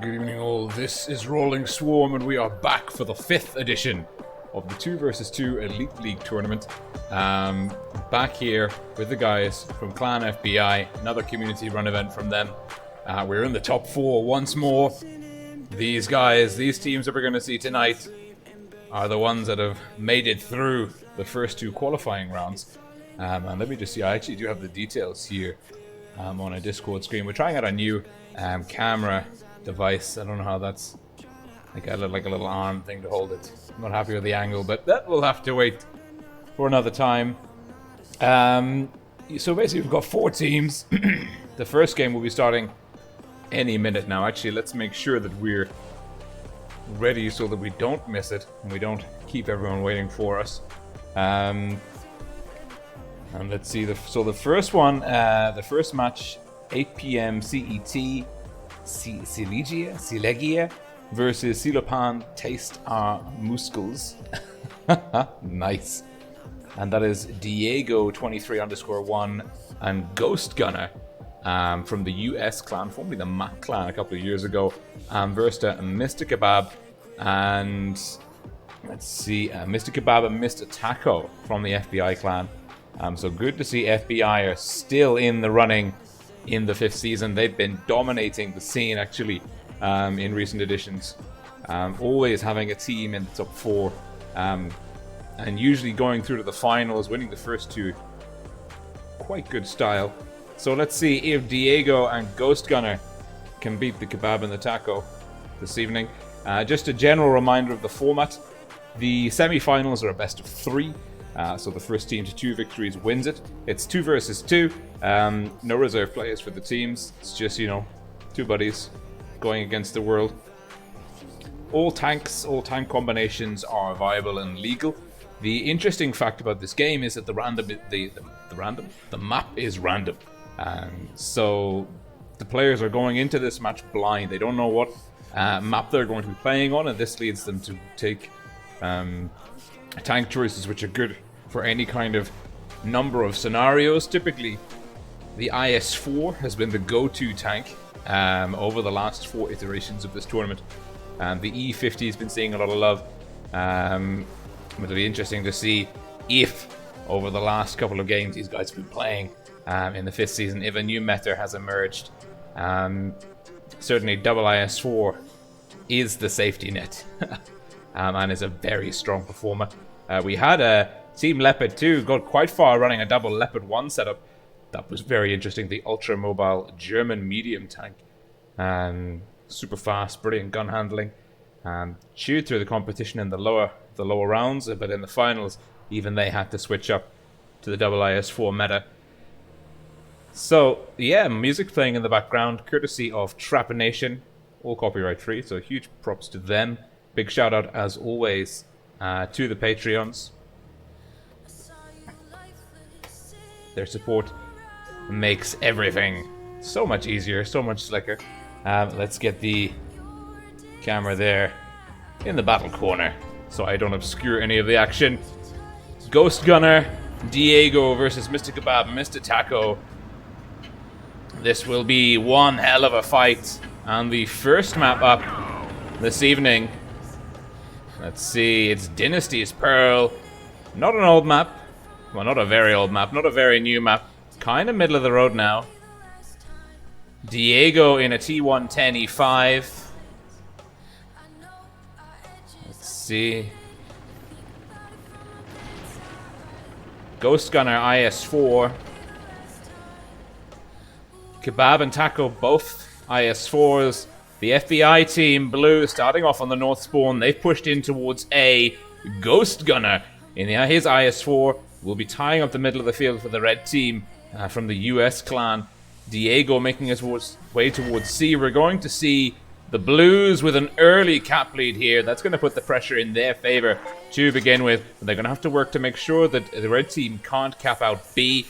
Good evening all, this is Rolling Swarm and we are back for the 5th edition of the 2 vs 2 Elite League tournament. Back here with the guys from Clan FBI, another community run event from them. We're in the top 4 once more. These guys, these teams that we're going to see tonight are the ones that have made it through the first 2 qualifying rounds. And let me just see, I actually do have the details here on a Discord screen. We're trying out a new camera device. I don't know how that's like a little arm thing to hold it. I'm not happy with the angle, but that will have to wait for another time. So basically we've got 4 teams. The first game will be starting any minute now. Actually, let's make sure that we're ready so that we don't miss it and we don't keep everyone waiting for us. And let's see, the first one, the first match, 8 p.m. CET, Silegia versus Silopan Taste Our Muscles. Nice. And that is Diego23_1 and Ghost Gunner from the US clan, formerly the Mac clan a couple of years ago, versus Mr. Kebab and let's see, Mr. Kebab and Mr. Taco from the FBI clan. So good to see FBI are still in the running in the 5th season. They've been dominating the scene actually in recent editions, always having a team in the top 4 and usually going through to the finals, winning the first 2. Quite good style. So let's see if Diego and Ghost Gunner can beat the Kebab and the Taco this evening. Just a general reminder of the format. The semi-finals are a best of 3. So the first team to 2 victories wins it. It's 2 versus 2. No reserve players for the teams. It's just, 2 buddies going against the world. All tank combinations are viable and legal. The interesting fact about this game is that the map is random. So the players are going into this match blind. They don't know what map they're going to be playing on, and this leads them to take tank choices which are good for any kind of number of scenarios. Typically, the IS-4 has been the go-to tank over the last 4 iterations of this tournament. The E50 has been seeing a lot of love. It'll be interesting to see if, over the last couple of games these guys have been playing in the 5th season, if a new meta has emerged. Certainly, double IS-4 is the safety net. And is a very strong performer. We had a Team Leopard 2 got quite far running a double Leopard 1 setup. That was very interesting. The ultra mobile German medium tank. Super fast, brilliant gun handling. Chewed through the competition in the lower rounds, but in the finals, even they had to switch up to the double IS-4 meta. So, yeah, music playing in the background, courtesy of Trap Nation, all copyright free, so huge props to them. Big shout out, as always, to the Patreons. Their support makes everything so much easier, so much slicker. Let's get the camera there in the battle corner so I don't obscure any of the action. Ghost Gunner, Diego versus Mr. Kebab, Mr. Taco. This will be one hell of a fight. And the first map up this evening, let's see, it's Dynasty's Pearl. Not an old map. Well, not a very old map, not a very new map. Kind of middle of the road now. Diego in a T110 E5. Let's see. Ghost Gunner IS-4. Kebab and Taco both IS-4s. The FBI team, blue, starting off on the north spawn. They've pushed in towards A. Ghost Gunner in his IS-4 will be tying up the middle of the field for the red team from the US clan. Diego making his way towards C. We're going to see the blues with an early cap lead here. That's going to put the pressure in their favor to begin with. They're going to have to work to make sure that the red team can't cap out B.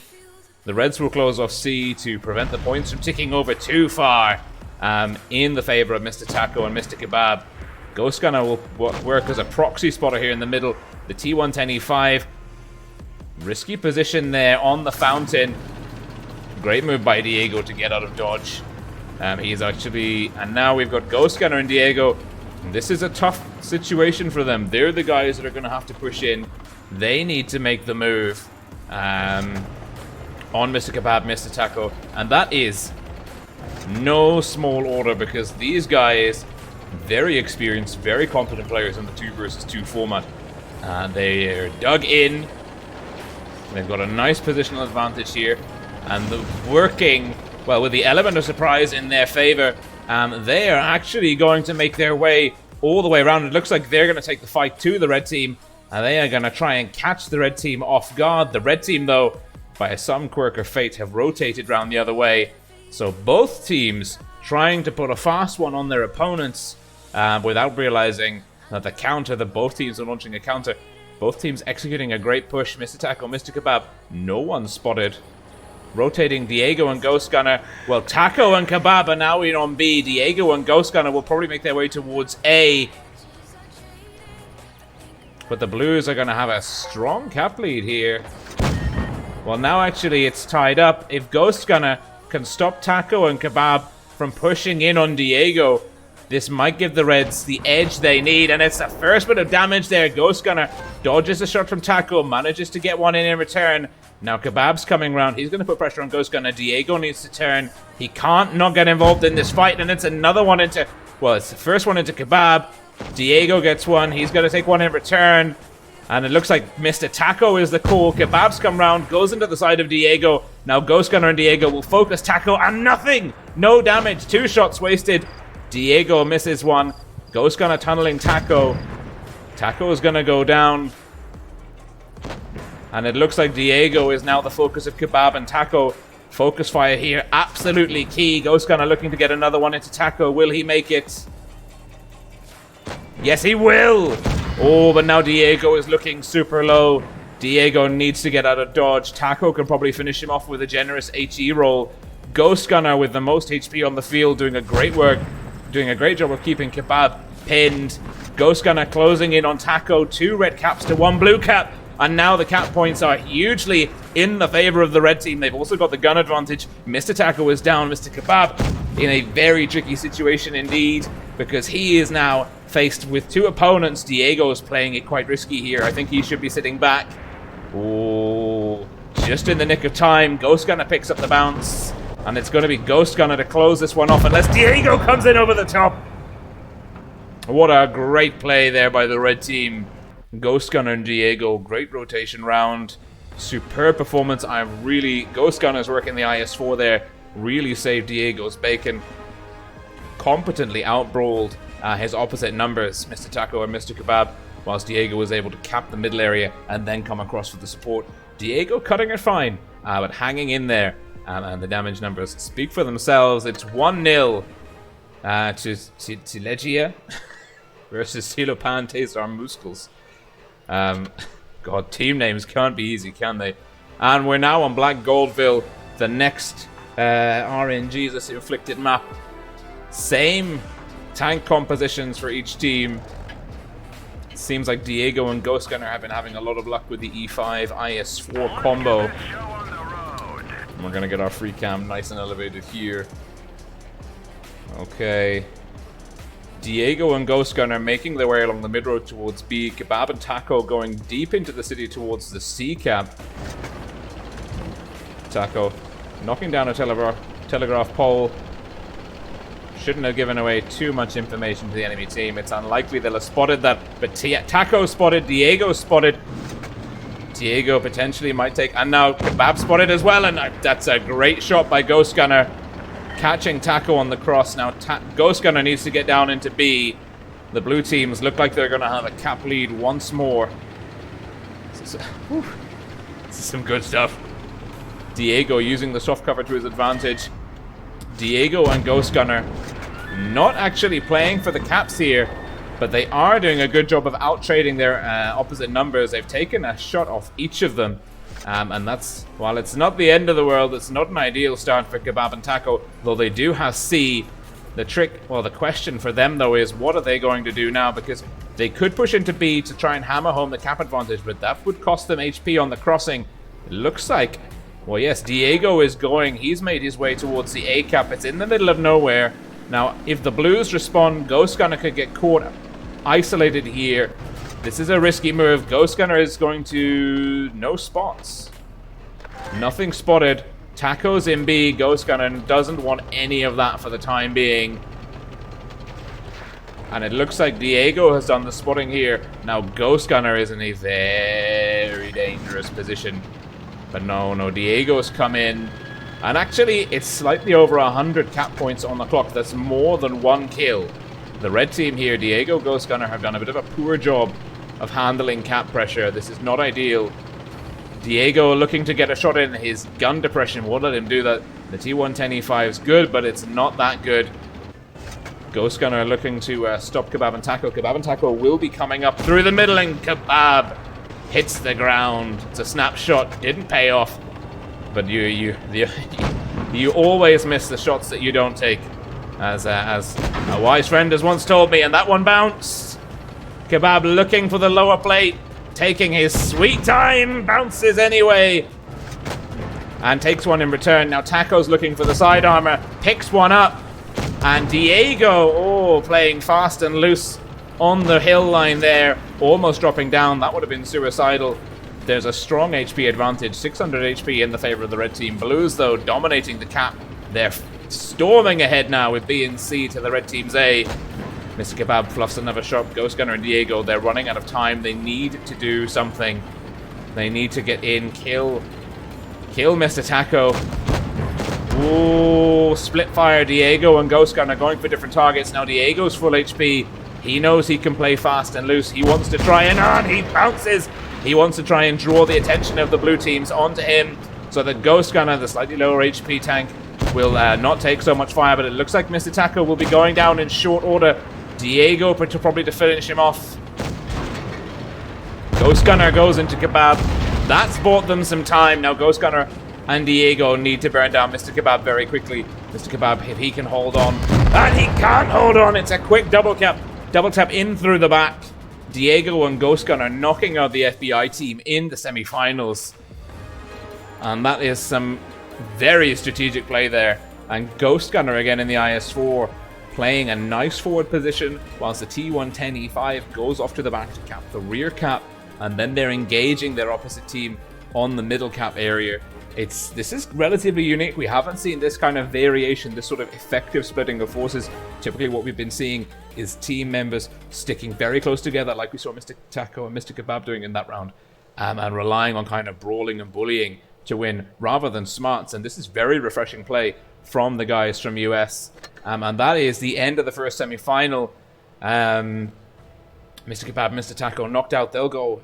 The reds will close off C to prevent the points from ticking over too far in the favor of Mr. Taco and Mr. Kebab. Ghost Gunner will work as a proxy spotter here in the middle. The T110 E5. Risky position there on the fountain. Great move by Diego to get out of dodge. He's actually... And now we've got Ghost Gunner and Diego. This is a tough situation for them. They're the guys that are going to have to push in. They need to make the move on Mr. Kebab, Mr. Taco. And that is no small order, because these guys, very experienced, very competent players in the 2 versus 2 format. They're dug in. They've got a nice positional advantage here. And the working, well, with the element of surprise in their favor, they are actually going to make their way all the way around. It looks like they're going to take the fight to the red team. And they are going to try and catch the red team off guard. The red team, though, by some quirk of fate, have rotated round the other way. So both teams trying to put a fast one on their opponents without realizing that the counter, that both teams are launching a counter. Both teams executing a great push. Mr. Taco, Mr. Kebab, no one spotted. Rotating Diego and Ghost Gunner. Well, Taco and Kebab are now in on B. Diego and Ghost Gunner will probably make their way towards A. But the Blues are going to have a strong cap lead here. Well, now actually it's tied up. If Ghost Gunner can stop Taco and Kebab from pushing in on Diego, this might give the Reds the edge they need. And it's the first bit of damage there. Ghost Gunner dodges a shot from Taco, manages to get one in return. Now Kebab's coming around. He's going to put pressure on Ghost Gunner. Diego needs to turn. He can't not get involved in this fight. And it's another one into... Well, it's the first one into Kebab. Diego gets one. He's going to take one in return. And it looks like Mr. Taco is the call. Kebab's come round, goes into the side of Diego. Now Ghost Gunner and Diego will focus Taco, and nothing! No damage. 2 shots wasted. Diego misses one. Ghost Gunner tunneling Taco. Taco is going to go down. And it looks like Diego is now the focus of Kebab and Taco. Focus fire here, absolutely key. Ghost Gunner looking to get another one into Taco. Will he make it? Yes, he will! Oh, but now Diego is looking super low. Diego needs to get out of dodge. Taco can probably finish him off with a generous HE roll. Ghost Gunner with the most HP on the field, doing a great work. Doing a great job of keeping Kebab pinned. Ghost Gunner closing in on Taco. 2 red caps to 1 blue cap. And now the cap points are hugely in the favor of the red team. They've also got the gun advantage. Mr. Taco is down. Mr. Kebab in a very tricky situation indeed, because he is now faced with 2 opponents. Diego is playing it quite risky here. I think he should be sitting back. Oh, just in the nick of time. Ghost Gunner picks up the bounce. And it's going to be Ghost Gunner to close this one off unless Diego comes in over the top. What a great play there by the red team. Ghost Gunner and Diego, great rotation round. Superb performance. Ghost Gunner's working the IS-4 there. Really saved Diego's bacon. Competently outbrawled his opposite numbers, Mr. Taco and Mr. Kebab, whilst Diego was able to cap the middle area and then come across for the support. Diego cutting it fine, but hanging in there. And the damage numbers speak for themselves. It's 1-0 to Silegia versus Silopan Tesar Muscles. God, team names can't be easy, can they? And we're now on Black Goldville, the next RNG's inflicted map. Same tank compositions for each team. It seems like Diego and Ghost Gunner have been having a lot of luck with the E5 IS-4 combo. And we're gonna get our free cam nice and elevated here. Okay. Diego and Ghost Gunner making their way along the mid-road towards B. Kebab and Taco going deep into the city towards the C cap. Taco knocking down a telegraph pole. Shouldn't have given away too much information to the enemy team. It's unlikely they'll have spotted that. But Taco spotted, Diego spotted. Diego potentially might take... And now Kebab spotted as well. And that's a great shot by Ghost Gunner. Catching Taco on the cross. Now Ghost Gunner needs to get down into B. The blue teams look like they're going to have a cap lead once more. This is some good stuff. Diego using the soft cover to his advantage. Diego and Ghost Gunner not actually playing for the caps here, but they are doing a good job of out-trading their opposite numbers. They've taken a shot off each of them. And that's, while it's not the end of the world, it's not an ideal start for Kebab and Taco, though they do have C. The trick, well, the question for them, though, is what are they going to do now? Because they could push into B to try and hammer home the cap advantage, but that would cost them HP on the crossing. It looks like Well, yes, Diego is going. He's made his way towards the A cap. It's in the middle of nowhere. Now, if the Blues respond, Ghost Gunner could get caught isolated here. This is a risky move. Ghost Gunner is going to... no spots. Nothing spotted. Taco's in B. Ghost Gunner doesn't want any of that for the time being. And it looks like Diego has done the spotting here. Now, Ghost Gunner is in a very dangerous position. But no, Diego's come in. And actually, it's slightly over 100 cap points on the clock. That's more than one kill. The red team here, Diego, Ghost Gunner, have done a bit of a poor job of handling cap pressure. This is not ideal. Diego looking to get a shot in. His gun depression won't let him do that. The T110E5 is good, but it's not that good. Ghost Gunner looking to stop Kebab and Taco. Kebab and Taco will be coming up through the middle, and Kebab hits the ground. It's a snapshot. Didn't pay off. But you always miss the shots that you don't take. As a wise friend has once told me, and that one bounced. Kebab looking for the lower plate. Taking his sweet time. Bounces anyway. And takes one in return. Now Taco's looking for the side armor. Picks one up. And Diego, playing fast and loose on the hill line there. Almost dropping down. That would have been suicidal. There's a strong HP advantage. 600 HP in the favor of the red team. Blues, though, dominating the cap. They're storming ahead now with B and C to the red team's A. Mr. Kebab fluffs another shot. Ghost Gunner and Diego, they're running out of time. They need to do something. They need to get in. Kill Mr. Taco. Ooh, split fire. Diego and Ghost Gunner going for different targets. Now Diego's full HP. He knows he can play fast and loose. He wants to try and he bounces. He wants to try and draw the attention of the blue teams onto him so that Ghost Gunner, the slightly lower HP tank, will not take so much fire. But it looks like Mr. Taco will be going down in short order. Diego probably to finish him off. Ghost Gunner goes into Kebab. That's bought them some time. Now Ghost Gunner and Diego need to burn down Mr. Kebab very quickly. Mr. Kebab, if he can hold on. And he can't hold on. It's a quick double tap in through the back. Diego and Ghost Gunner knocking out the FBI team in the semi-finals. And that is some very strategic play there. And Ghost Gunner again in the IS-4, playing a nice forward position, whilst the T110E5 goes off to the back to cap the rear cap, and then they're engaging their opposite team on the middle cap area. This is relatively unique. We haven't seen this kind of variation, this sort of effective splitting of forces. Typically what we've been seeing is team members sticking very close together, like we saw Mr. Taco and Mr. Kebab doing in that round, and relying on kind of brawling and bullying to win rather than smarts. And this is very refreshing play from the guys from US. And that is the end of the first semi-final. Mr. Kebab, Mr. Taco knocked out. They'll go.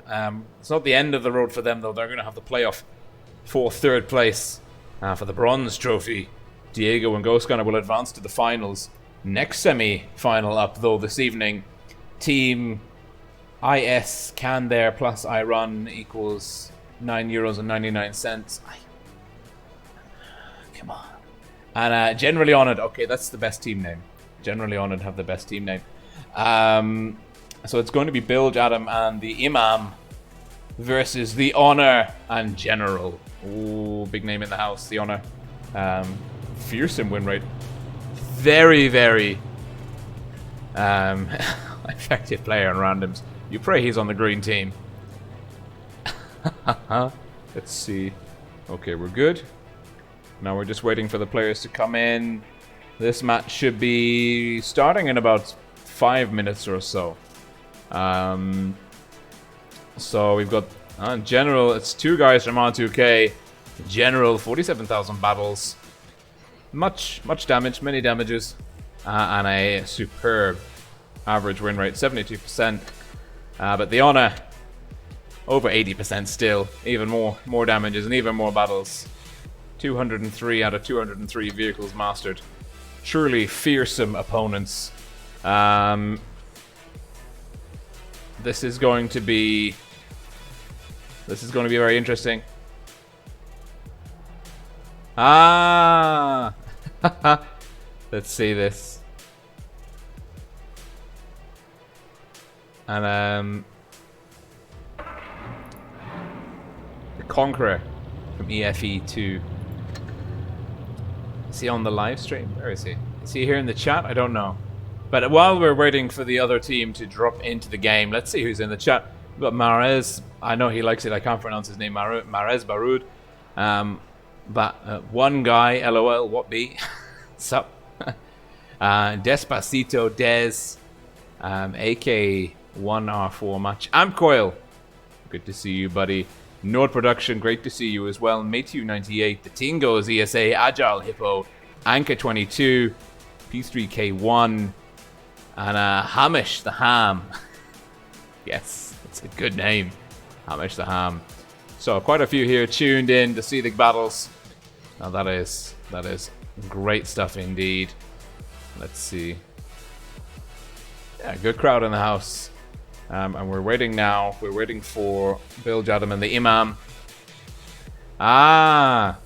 It's not the end of the road for them, though. They're going to have the playoff for third place for the bronze trophy. Diego and Ghost Gunner will advance to the finals. Next semi-final up, though, this evening. Team IS can there plus I run equals €9.99. Come on. And Generally Honored. Okay, that's the best team name. Generally Honored have the best team name. So it's going to be Bilge, Adam, and the Imam versus the Honor and General. Ooh, big name in the house, the Honor. Fearsome win rate. Very, very effective player on randoms. You pray he's on the green team. Let's see. Okay, we're good. Now we're just waiting for the players to come in. This match should be starting in about 5 minutes or so. So we've got General. It's two guys from R2K. General, 47,000 battles. Much damage, many damages. And a superb average win rate, 72%. But the Honor, over 80% still. Even more damages and even more battles. 203 out of 203 vehicles mastered. Truly fearsome opponents. This is going to be very interesting. Let's see this. And the Conqueror from EFE2. Is he on the live stream? Where is he? Is he here in the chat? I don't know. But while we're waiting for the other team to drop into the game, let's see who's in the chat. We've got Marez. I know he likes it. I can't pronounce his name. Marez Barud. But one guy, LOL, what be? Sup? Despacito, Des, AK1R4 match. I'm Coil. Good to see you, buddy. Nord Production, great to see you as well. Mate298, the Tingos, ESA, Agile Hippo, Anchor22, P3K1, and Hamish the Ham. Yes, it's a good name. Hamish the Ham. So quite a few here tuned in to see the battles. Now that is great stuff indeed. Let's see. Yeah, good crowd in the house. And we're waiting now. We're waiting for Bill Jadam and the Imam. Ah,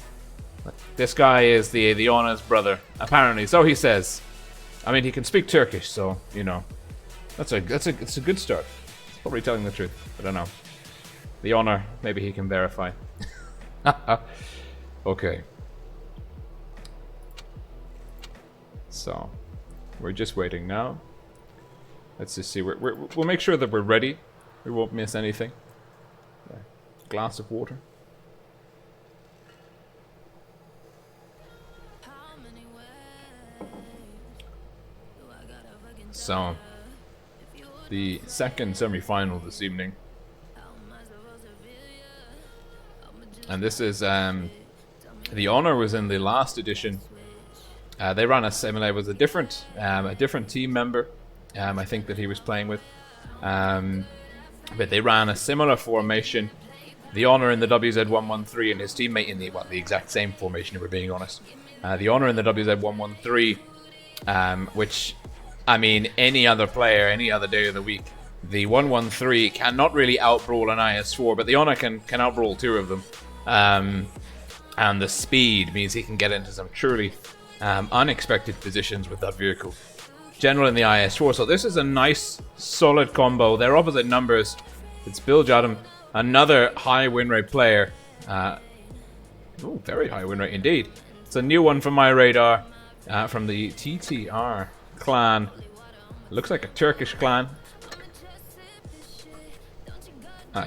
this guy is the Honor's brother, apparently. So he says. I mean, he can speak Turkish, so you know, it's a good start. He's probably telling the truth. I don't know. The Honor, maybe he can verify. Okay. So, we're just waiting now. Let's just see. We'll make sure that we're ready. We won't miss anything. Glass of water. So, the second semi-final this evening. And this is, the Honor was in the last edition. They ran a similar, it was a different team member, I think that he was playing with. But they ran a similar formation. The Honor in the WZ113 and his teammate in the exact same formation, if we're being honest. The Honor in the WZ113, which, I mean, any other player, any other day of the week, the 113 cannot really outbrawl an IS-4, but the Honor can outbrawl two of them. And the speed means he can get into some truly unexpected positions with that vehicle. General in the IS-4, so this is a nice, solid combo. They're opposite numbers. It's Bill Jadam, another high win rate player. Very high win rate indeed. It's a new one from my radar, from the TTR clan. Looks like a Turkish clan.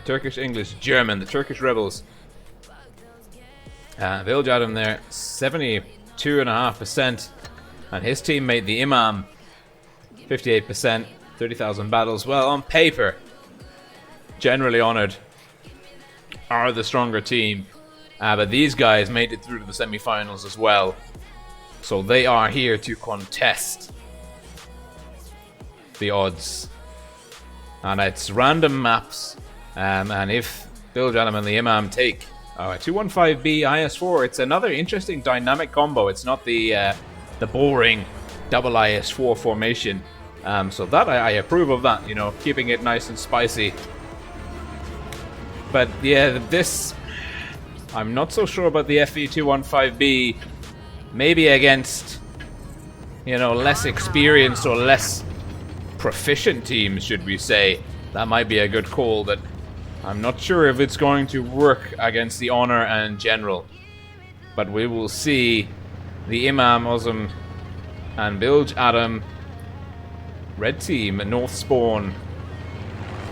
Turkish, English, German, the Turkish rebels. Bill Jadam there, 72.5%. And his teammate, the Imam, 58%, 30,000 battles. Well, on paper, generally honored, are the stronger team. But these guys made it through to the semi-finals as well. So they are here to contest the odds. And it's random maps. And if Bill Jadam and the Imam take 215B IS-4, it's another interesting dynamic combo. It's not the boring double IS-4 formation. So that I approve of that, you know, keeping it nice and spicy. But yeah, this, I'm not so sure about the FE215B. Maybe against, you know, less experienced or less proficient teams, should we say. That might be a good call, but I'm not sure if it's going to work against the Honor and General. But we will see. The Imam, Ozum, and Bill Jadam. Red team, North Spawn,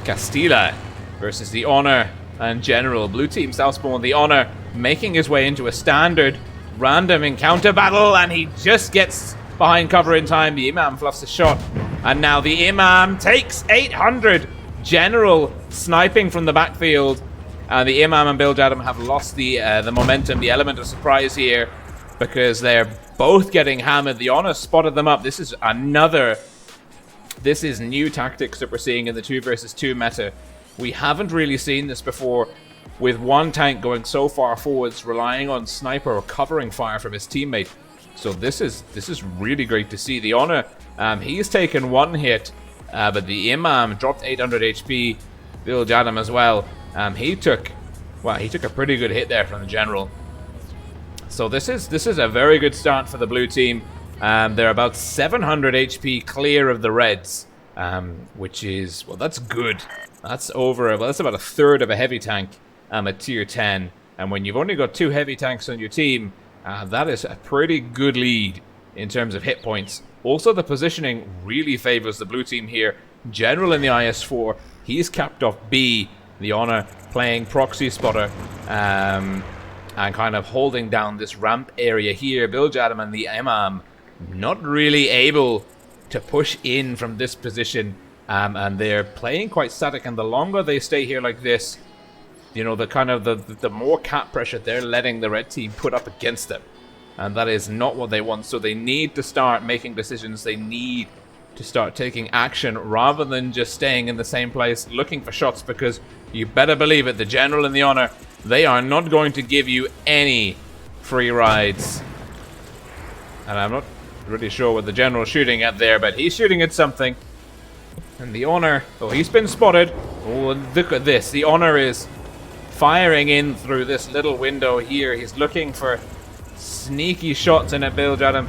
Castilla versus the Honor and General. Blue team, South Spawn, the Honor making his way into a standard random encounter battle, and he just gets behind cover in time. The Imam fluffs a shot, and now the Imam takes 800. General sniping from the backfield. The Imam and Bill Jadam have lost the momentum, the element of surprise here, because they're both getting hammered. The Honor spotted them up. This is new tactics that we're seeing in the 2 versus 2 meta. We haven't really seen this before, with one tank going so far forwards, relying on sniper or covering fire from his teammate. So this is really great to see. The Honor, he's taken one hit, but the Imam dropped 800 HP. Bill Jadam as well. He took a pretty good hit there from the General. So this is a very good start for the blue team. They're about 700 HP clear of the Reds, which is, well, that's good. That's about a third of a heavy tank at tier 10. And when you've only got 2 heavy tanks on your team, that is a pretty good lead in terms of hit points. Also, the positioning really favors the blue team here. General in the IS-4, he's capped off B. The Honor playing proxy spotter and kind of holding down this ramp area here. Biljadam and the Imam not really able to push in from this position, and they're playing quite static. And the longer they stay here like this, you know, the more cap pressure they're letting the red team put up against them. And that is not what they want. So they need to start making decisions. They need to start taking action rather than just staying in the same place looking for shots, because you better believe it, the General and the Honor, they are not going to give you any free rides. And I'm not really sure what the General's shooting at there, but he's shooting at something. And the Honor, oh, he's been spotted. Oh, look at this. The Honor is firing in through this little window here. He's looking for sneaky shots in at Biljadam.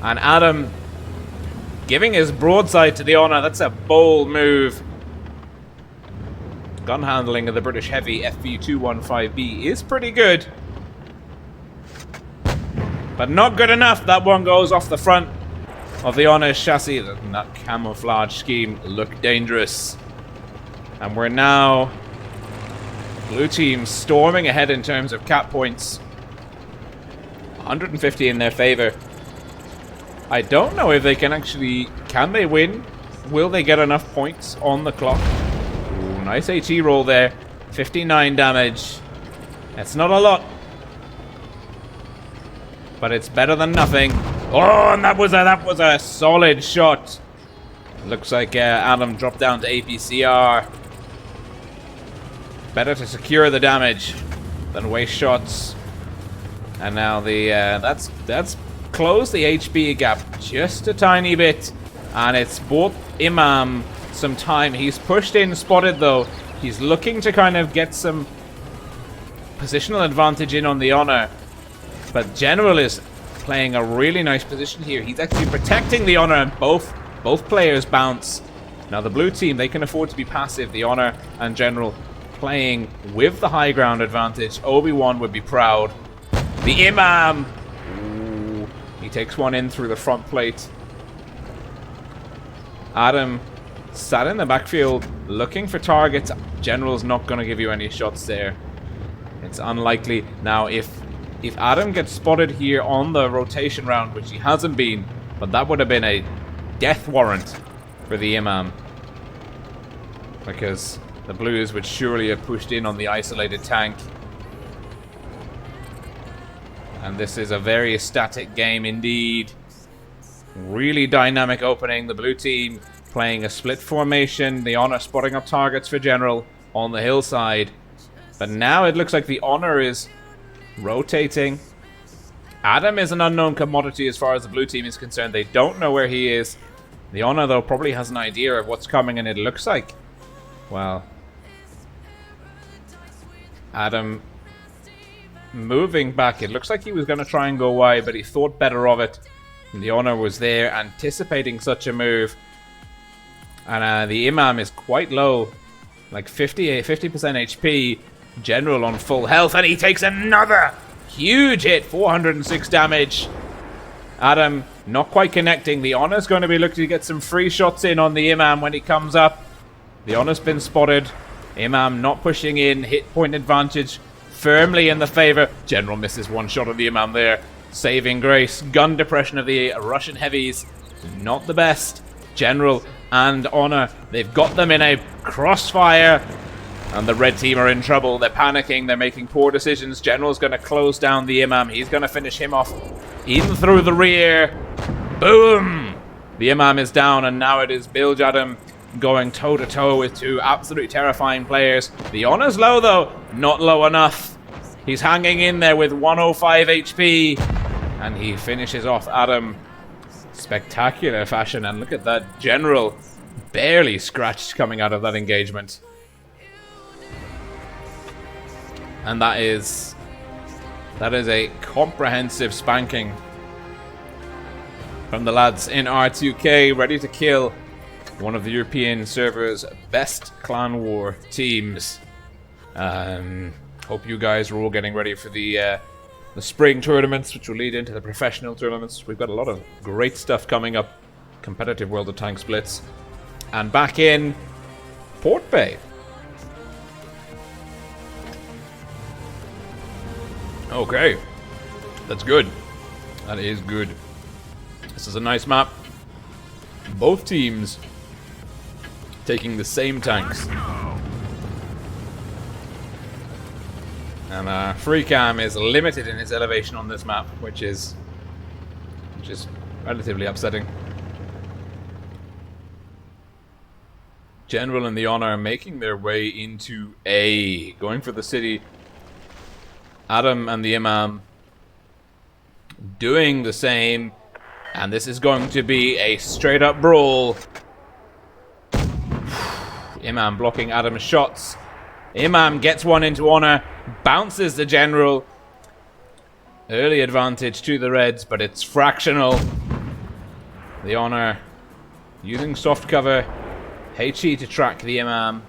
And Adam giving his broadside to the Honor. That's a bold move. Gun handling of the British Heavy FV215B is pretty good, but not good enough. That one goes off the front of the Honor's chassis. That camouflage scheme looked dangerous. And we're now blue team storming ahead in terms of cap points. 150 in their favor. I don't know if they can actually... Can they win? Will they get enough points on the clock? Ooh, nice AT roll there. 59 damage. That's not a lot, but it's better than nothing. Oh, and that was a solid shot. Looks like Adam dropped down to APCR. Better to secure the damage than waste shots. And now the that's closed the HP gap just a tiny bit, and it's bought Imam some time. He's pushed in, spotted though. He's looking to kind of get some positional advantage in on the Honor, but General is playing a really nice position here. He's actually protecting the Honor, and both players bounce. Now the blue team, they can afford to be passive. The Honor and General playing with the high ground advantage. Obi-Wan would be proud. The Imam, ooh, he takes one in through the front plate. Adam sat in the backfield looking for targets. General's not going to give you any shots there. It's unlikely. Now, if Adam gets spotted here on the rotation round, which he hasn't been, but that would have been a death warrant for the Imam, because the Blues would surely have pushed in on the isolated tank. And this is a very static game indeed. Really dynamic opening. The blue team playing a split formation. The Honor spotting up targets for General on the hillside. But now it looks like the Honor is rotating. Adam is an unknown commodity as far as the blue team is concerned. They don't know where he is. The Honor, though, probably has an idea of what's coming, and it looks like, well, Adam moving back. It looks like he was going to try and go wide, but he thought better of it. And the Honor was there anticipating such a move. And the Imam is quite low, like 50% HP. General on full health, and he takes another huge hit, 406 damage. Adam not quite connecting. The Honor's going to be looking to get some free shots in on the Imam when he comes up. The Honor's been spotted. Imam not pushing in, hit point advantage firmly in the favor. General misses one shot of the Imam there. Saving grace. Gun depression of the Russian heavies, not the best. General and Honor, they've got them in a crossfire, and the red team are in trouble. They're panicking. They're making poor decisions. General's going to close down the Imam. He's going to finish him off in through the rear. Boom! The Imam is down, and now it is Biljadam going toe-to-toe with two absolutely terrifying players. The Honor's low, though. Not low enough. He's hanging in there with 105 HP, and he finishes off Adam. Spectacular fashion, and look at that. General barely scratched coming out of that engagement. And that is a comprehensive spanking from the lads in R2K, ready to kill one of the European server's best clan war teams. Hope you guys are all getting ready for the spring tournaments, which will lead into the professional tournaments. We've got a lot of great stuff coming up. Competitive World of Tanks Blitz. And back in Port Bay. Okay. That's good. That is good. This is a nice map. Both teams taking the same tanks. And Freecam is limited in his elevation on this map, which is relatively upsetting. General and the Honor are making their way into A, going for the city. Adam and the Imam doing the same, and this is going to be a straight up brawl. Imam blocking Adam's shots. Imam gets one into Honor, bounces the General. Early advantage to the Reds, but it's fractional. The Honor using soft cover. HE to track the Imam.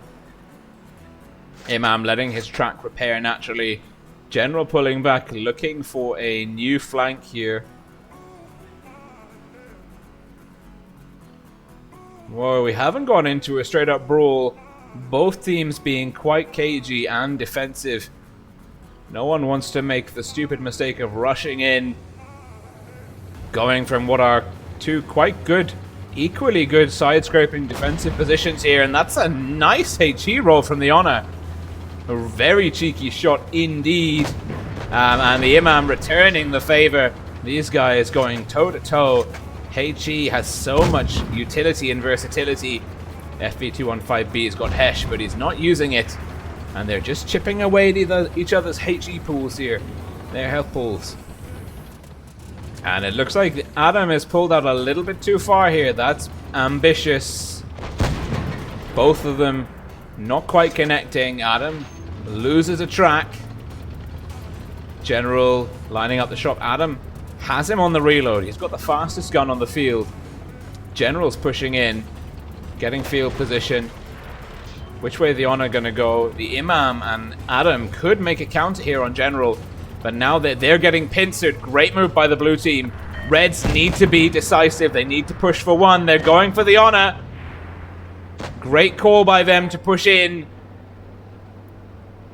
Imam letting his track repair naturally. General pulling back, looking for a new flank here. Whoa, we haven't gone into a straight up brawl. Both teams being quite cagey and defensive. No one wants to make the stupid mistake of rushing in. Going from what are two quite good, equally good side-scraping defensive positions here. And that's a nice HE roll from the Honor. A very cheeky shot indeed. And the Imam returning the favor. These guys going toe-to-toe. HE has so much utility and versatility. FB215B has got Hesh, but he's not using it. And they're just chipping away each other's HE pools here. Their health pools. And it looks like Adam has pulled out a little bit too far here. That's ambitious. Both of them not quite connecting. Adam loses a track. General lining up the shot. Adam has him on the reload. He's got the fastest gun on the field. General's pushing in, getting field position. Which way the Honor gonna go? The Imam and Adam could make a counter here on General, but now they're getting pincered. Great move by the blue team. Reds need to be decisive. They need to push for one. They're going for the Honor. Great call by them to push in.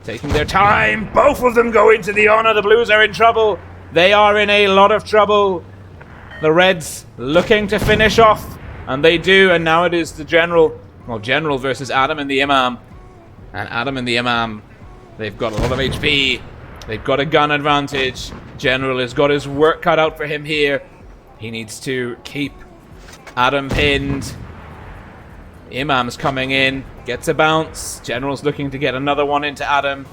Taking their time. Both of them go into the Honor. The Blues are in trouble. They are in a lot of trouble. The Reds looking to finish off. And they do. And now it is the General. Well, General versus Adam and the Imam. And Adam and the Imam, they've got a lot of HP. They've got a gun advantage. General has got his work cut out for him here. He needs to keep Adam pinned. Imam's coming in, gets a bounce. General's looking to get another one into Adam.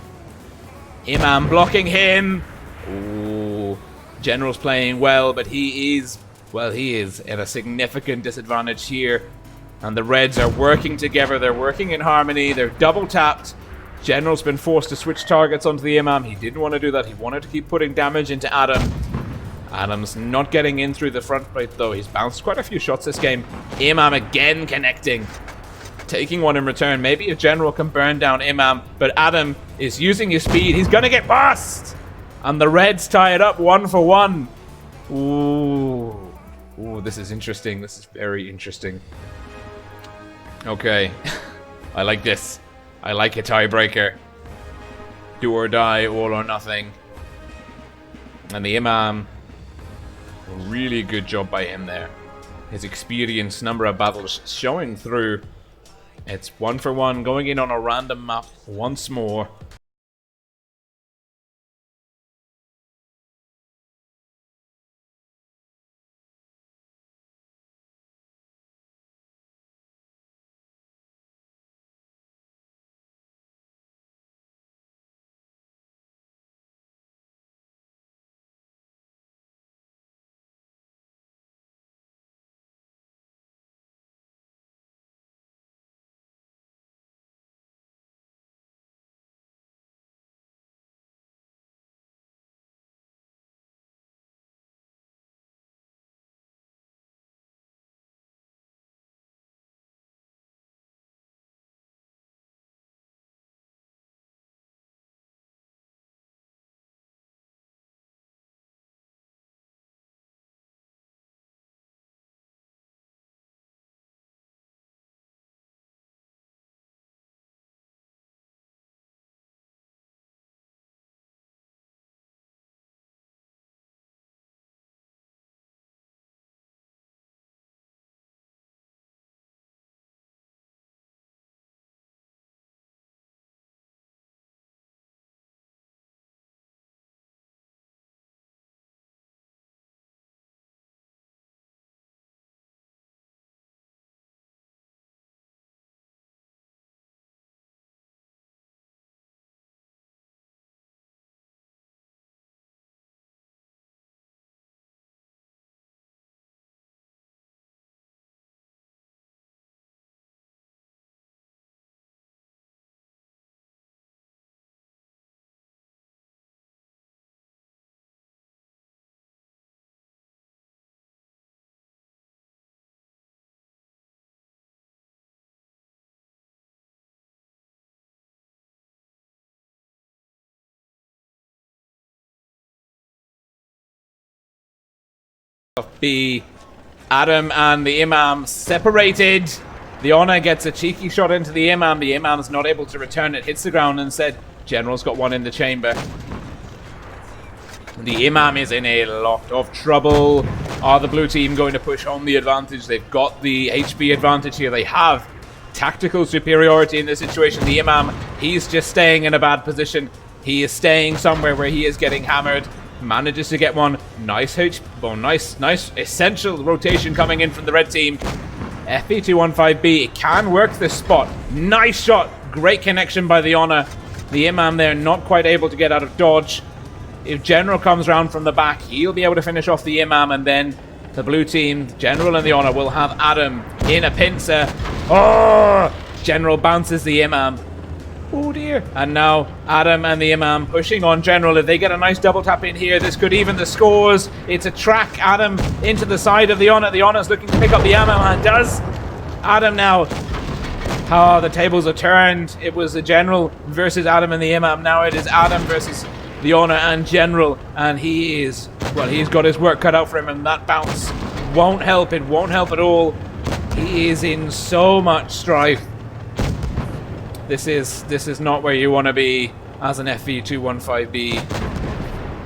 Imam blocking him. Ooh. General's playing well, but he is at a significant disadvantage here. And the Reds are working together. They're working in harmony. They're double tapped. General's been forced to switch targets onto the Imam. He didn't want to do that. He wanted to keep putting damage into Adam. Adam's not getting in through the front plate, though. He's bounced quite a few shots this game. Imam again connecting. Taking one in return. Maybe if General can burn down Imam. But Adam is using his speed. He's going to get bust. And the Reds tie it up 1-1. Ooh. Ooh, this is interesting. This is very interesting. Okay. I like this. I like a tiebreaker. Do or die, all or nothing. And the Imam, really good job by him there. His experience, number of battles showing through. It's 1-1, going in on a random map once more. B. Adam and the Imam separated. The Honor gets a cheeky shot into the Imam. The Imam's not able to return it. Hits the ground and said, General's got one in the chamber. The Imam is in a lot of trouble. Are the blue team going to push on the advantage? They've got the HP advantage here. They have tactical superiority in this situation. The Imam, he's just staying in a bad position. He is staying somewhere where he is getting hammered. Manages to get one. Nice nice essential rotation coming in from the red team. FE215B, it can work this spot. Nice shot. Great connection by the Honor. The Imam there not quite able to get out of dodge. If General comes around from the back, he'll be able to finish off the Imam, and then the blue team, General and the Honor, will have Adam in a pincer. Oh! General bounces the Imam. Oh dear. And now Adam and the Imam pushing on General. If they get a nice double tap in here, this could even the scores. It's a track. Adam into the side of the Honor. The Honor's looking to pick up the Imam, and does. Adam now. Oh, the tables are turned. It was the General versus Adam and the Imam. Now it is Adam versus the Honor and General, and he is, well, he's got his work cut out for him, and that bounce won't help. It won't help at all. He is in so much strife. This is not where you want to be as an FE215B.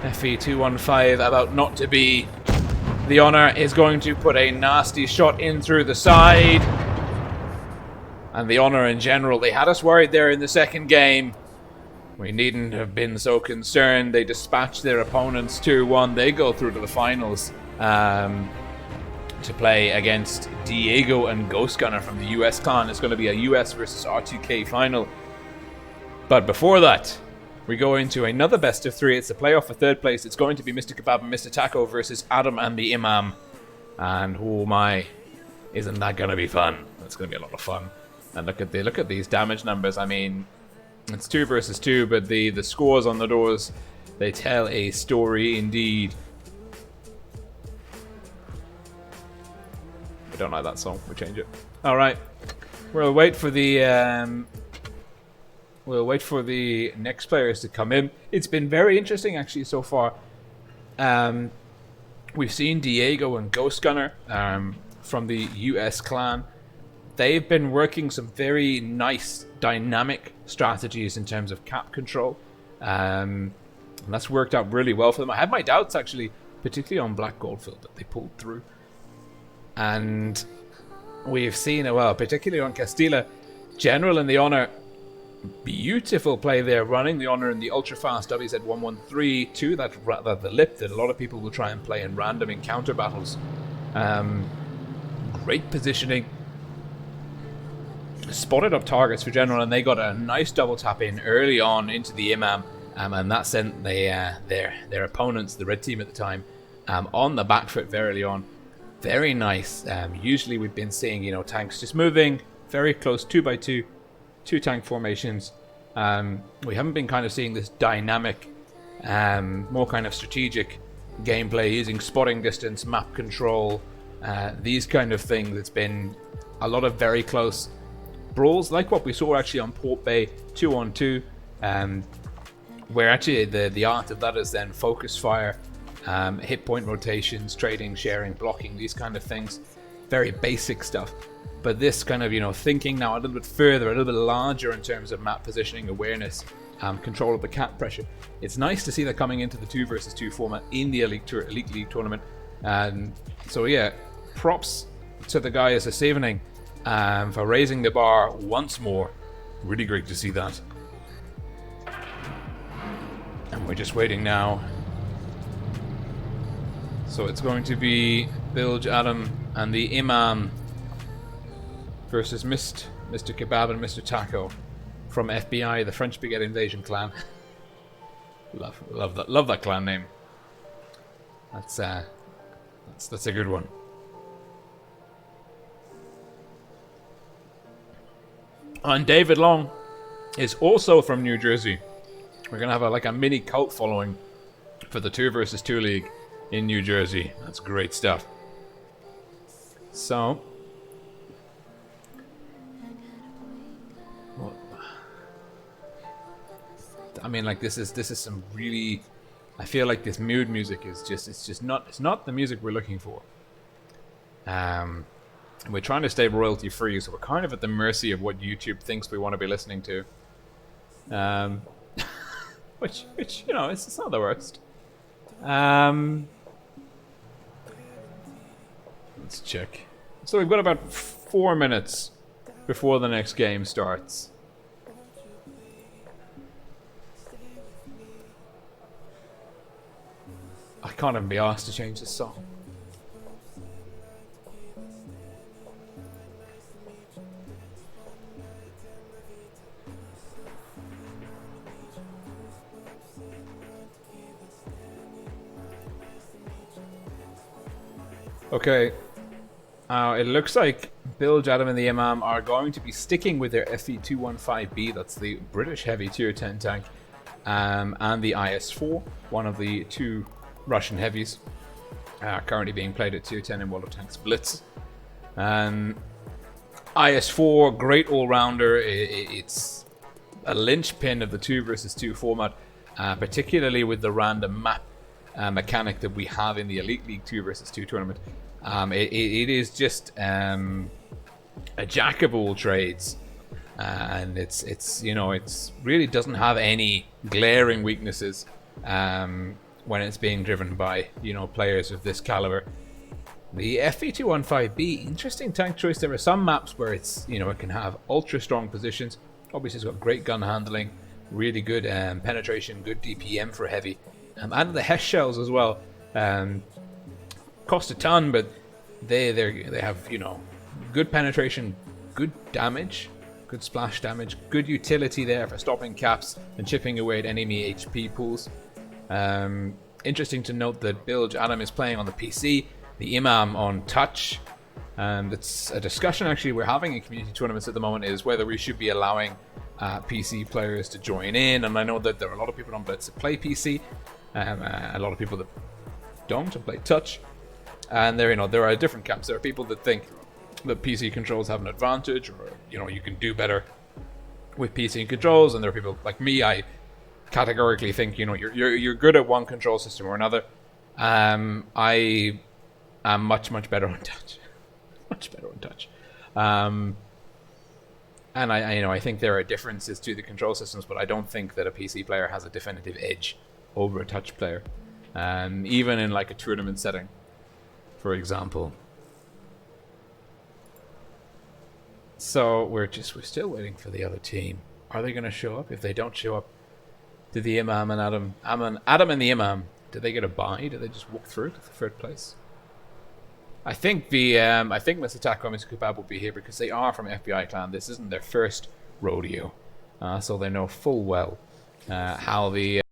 FE215 about not to be. The Honor is going to put a nasty shot in through the side. And the Honor in General, they had us worried there in the second game. We needn't have been so concerned. They dispatched their opponents 2-1. They go through to the finals to play against Diego and Ghost Gunner from the US clan. It's going to be a US versus R2K final. But before that, we go into another best of 3. It's a playoff for third place. It's going to be Mr. Kebab and Mr. Taco versus Adam and the Imam. And oh my, isn't that going to be fun? That's going to be a lot of fun. And look at these damage numbers. I mean, it's 2 versus 2, but the scores on the doors, they tell a story indeed. We don't like that song. We'll change it. All right, we'll wait for the next players to come in. It's been very interesting actually so far. We've seen Diego and Ghost Gunner from the US clan. They've been working some very nice dynamic strategies in terms of cap control. And that's worked out really well for them. I had my doubts actually, particularly on Black Goldfield, that they pulled through. And we've seen, well, particularly on Castilla, General and the Honor, beautiful play there, running the Honor in the ultra-fast WZ113 the lip that a lot of people will try and play in random encounter battles. Great positioning. Spotted up targets for General, and they got a nice double tap in early on into the Imam, and that sent their opponents, the red team at the time, on the back foot very early on. Very nice. Usually we've been seeing, tanks just moving very close, 2x2, 2 tank formations. We haven't been kind of seeing this dynamic, more kind of strategic gameplay using spotting distance, map control, these kind of things. It's been a lot of very close brawls, like what we saw actually on Port Bay 2-on-2, where actually the art of that is then focus fire, hit point rotations, trading, sharing, blocking, these kind of things. Very basic stuff. But this kind of, thinking now a little bit further, a little bit larger in terms of map positioning, awareness, control of the cap pressure. It's nice to see that coming into the 2 versus 2 format in the Elite League tournament. So yeah, props to the guys this evening for raising the bar once more. Really great to see that. And we're just waiting now. So it's going to be Bilge, Adam, and the Imam versus Mr. Kebab and Mr. Taco from FBI, the French Spaghetti Invasion clan. Love that clan name. That's a good one. And David Long is also from New Jersey. We're gonna have a mini cult following for the 2 versus 2 league in New Jersey. That's great stuff. So, I mean, this is some really I feel like this mood music is just, it's not the music we're looking for. We're trying to stay royalty free, so we're kind of at the mercy of what YouTube thinks we want to be listening to. Which you know, it's not the worst. Let's check. So we've got about 4 minutes before the next game starts. I can't even be asked to change this song. Okay. It looks like Bilge, Adam, and the Imam are going to be sticking with their FE215B, that's the British heavy tier 10 tank, and the IS-4, one of the 2 Russian heavies, currently being played at tier 10 in World of Tanks Blitz. IS-4, great all-rounder. It's a linchpin of the 2 versus 2 format, particularly with the random map mechanic that we have in the Elite League 2 versus 2 tournament. It is just a jack of all trades, and it's you know, it's really doesn't have any glaring weaknesses when it's being driven by, you know, players of this caliber. The FE215B, interesting tank choice. There are some maps where it's, you know, it can have ultra strong positions. Obviously, it's got great gun handling, really good penetration, good DPM for heavy, and the Hesh shells as well. Cost a ton, but they have, you know, good penetration, good damage, good splash damage, good utility there for stopping caps and chipping away at enemy HP pools. Interesting to note that Bilge Adam is playing on the PC, the Imam on touch. It's a discussion actually we're having in community tournaments at the moment, is whether we should be allowing PC players to join in. And I know that there are a lot of people on Blitz that play PC, a lot of people that don't and play touch. And there, you know, there are different camps. There are people that think that PC controls have an advantage, or, you know, you can do better with PC controls. And there are people like me. I categorically think, you know, you're good at one control system or another. I am much better on touch, much better on touch. And I you know, I think there are differences to the control systems, but I don't think that a PC player has a definitive edge over a touch player, even in like a tournament setting, for example. So we're still waiting for the other team. Are they going to show up? If they don't show up, do the Imam and Adam and the Imam, do they get a bye? Do they just walk through to the third place? I think Mr. Taco and Mr. Kebab will be here because they are from FBI clan. This isn't their first rodeo, so they know full well how the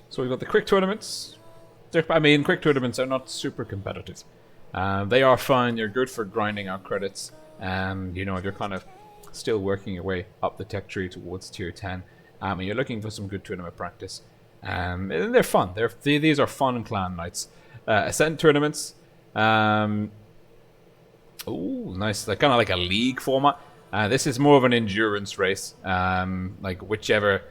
So we've got the quick tournaments. Quick tournaments are not super competitive. They are fun. You're good for grinding out credits. You know, if you're kind of still working your way up the tech tree towards tier 10, and you're looking for some good tournament practice. And they're fun. These are fun clan nights. Ascent tournaments. Oh, nice. They're kind of like a league format. This is more of an endurance race. Like whichever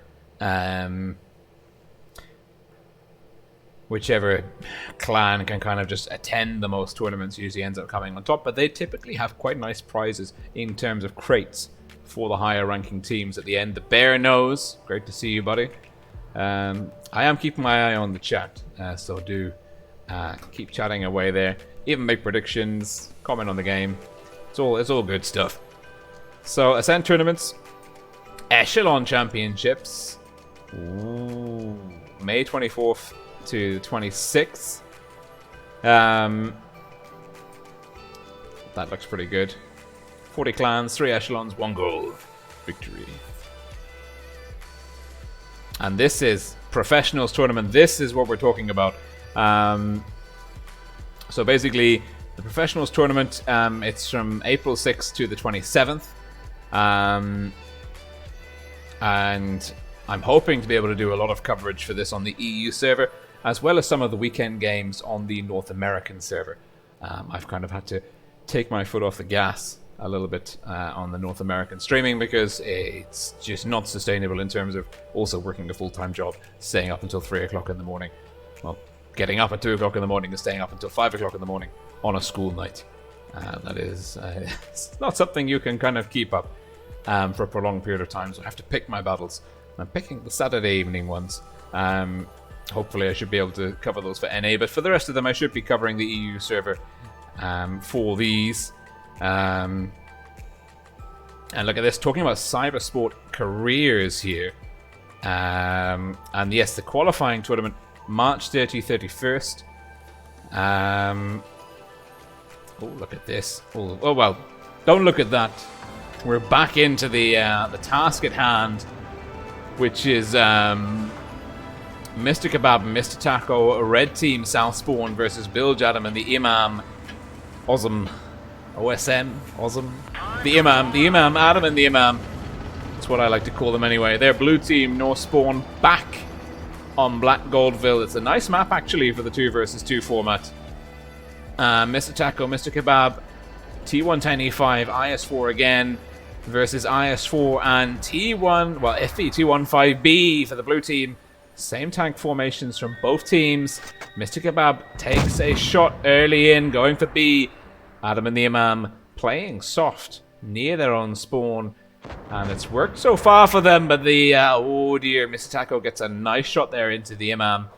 clan can kind of just attend the most tournaments usually ends up coming on top. But they typically have quite nice prizes in terms of crates for the higher ranking teams at the end. The Bear knows. Great to see you, buddy. I am keeping my eye on the chat, so do keep chatting away there. Even make predictions, comment on the game. It's all good stuff. So Ascent tournaments, Echelon championships. Ooh, May 24th to 26th. That looks pretty good. 40 clans, 3 echelons, 1 goal. Victory. And this is professionals tournament. This is what we're talking about. So basically, the professionals tournament, it's from April 6th to the 27th. And I'm hoping to be able to do a lot of coverage for this on the EU server, as well as some of the weekend games on the North American server. I've kind of had to take my foot off the gas a little bit on the North American streaming because it's just not sustainable in terms of also working a full-time job, staying up until 3 o'clock in the morning. Well, getting up at 2 o'clock in the morning and staying up until 5 o'clock in the morning on a school night. That is it's not something you can kind of keep up for a prolonged period of time, so I have to pick my battles. I'm picking the Saturday evening ones. Hopefully I should be able to cover those for NA, but for the rest of them I should be covering the EU server for these. And look at this, talking about cybersport careers here. And yes, the qualifying tournament, March 30th, 31st. Oh, look at this. Oh, well, don't look at that. We're back into the task at hand, which is Mr. Kebab and Mr. Taco, a red team Southspawn versus Bilge Adam and the Imam. Awesome. OSM, awesome. The Imam, Adam and the Imam. That's what I like to call them anyway. They're blue team, North Spawn, back on Black Goldville. It's a nice map actually for the 2 versus 2 format. Mr. Taco, Mr. Kebab, T110E5, IS4 again versus IS4 and T1, well, FE T15B for the blue team. Same tank formations from both teams. Mr. Kebab takes a shot early in, going for B. Adam and the Imam playing soft near their own spawn. And it's worked so far for them, but oh dear, Mr. Taco gets a nice shot there into the Imam.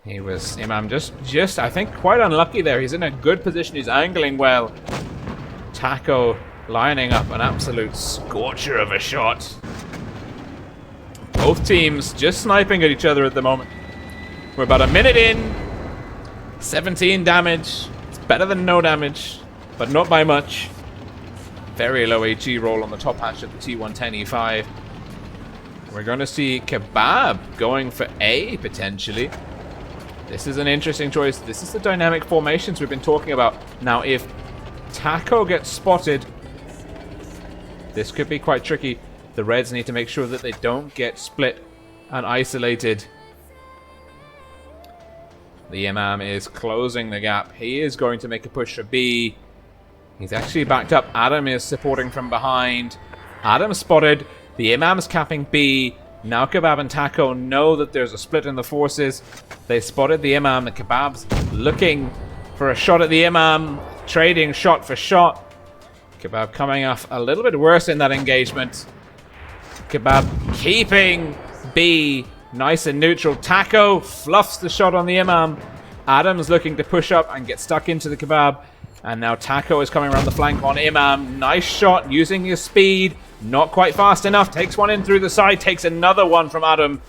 Imam just, I think, quite unlucky there. He's in a good position, he's angling well. Taco lining up an absolute scorcher of a shot. Both teams just sniping at each other at the moment. We're about a minute in. 17 damage. It's better than no damage, but not by much. Very low HE roll on the top hatch of the T110E5. We're going to see Kebab going for A, potentially. This is an interesting choice. This is the dynamic formations we've been talking about. Now, if Taco gets spotted, this could be quite tricky. The Reds need to make sure that they don't get split and isolated. The Imam is closing the gap. He is going to make a push for B. He's actually backed up. Adam is supporting from behind. Adam spotted. The Imam's capping B. Now Kebab and Taco know that there's a split in the forces. They spotted the Imam. The Kebab's looking for a shot at the Imam. Trading shot for shot. Kebab coming off a little bit worse in that engagement. Kebab keeping B nice and neutral. Taco fluffs the shot on the Imam. Adam's looking to push up and get stuck into the Kebab. And now Taco is coming around the flank on Imam. Nice shot using his speed. Not quite fast enough. Takes one in through the side. Takes another one from Adam.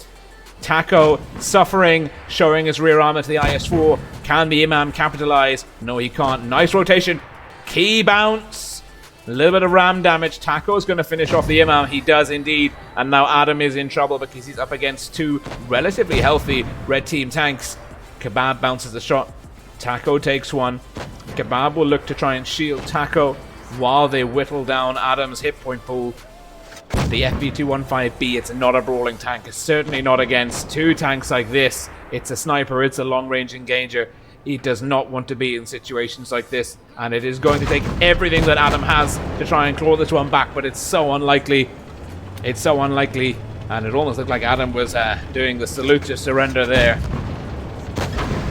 Taco suffering, showing his rear armor to the IS4. Can the Imam capitalize? No, he can't. Nice rotation. Key bounce. A little bit of ram damage. Taco's going to finish off the Imam. He does indeed. And now Adam is in trouble because he's up against two relatively healthy red team tanks. Kebab bounces a shot. Taco takes one. Kebab will look to try and shield Taco while they whittle down Adam's hit point pool. The FV215B, it's not a brawling tank. It's certainly not against two tanks like this. It's a sniper. It's a long-range engager. He does not want to be in situations like this, and it is going to take everything that Adam has to try and claw this one back, but it's so unlikely. It's so unlikely, and it almost looked like Adam was doing the salute to surrender there.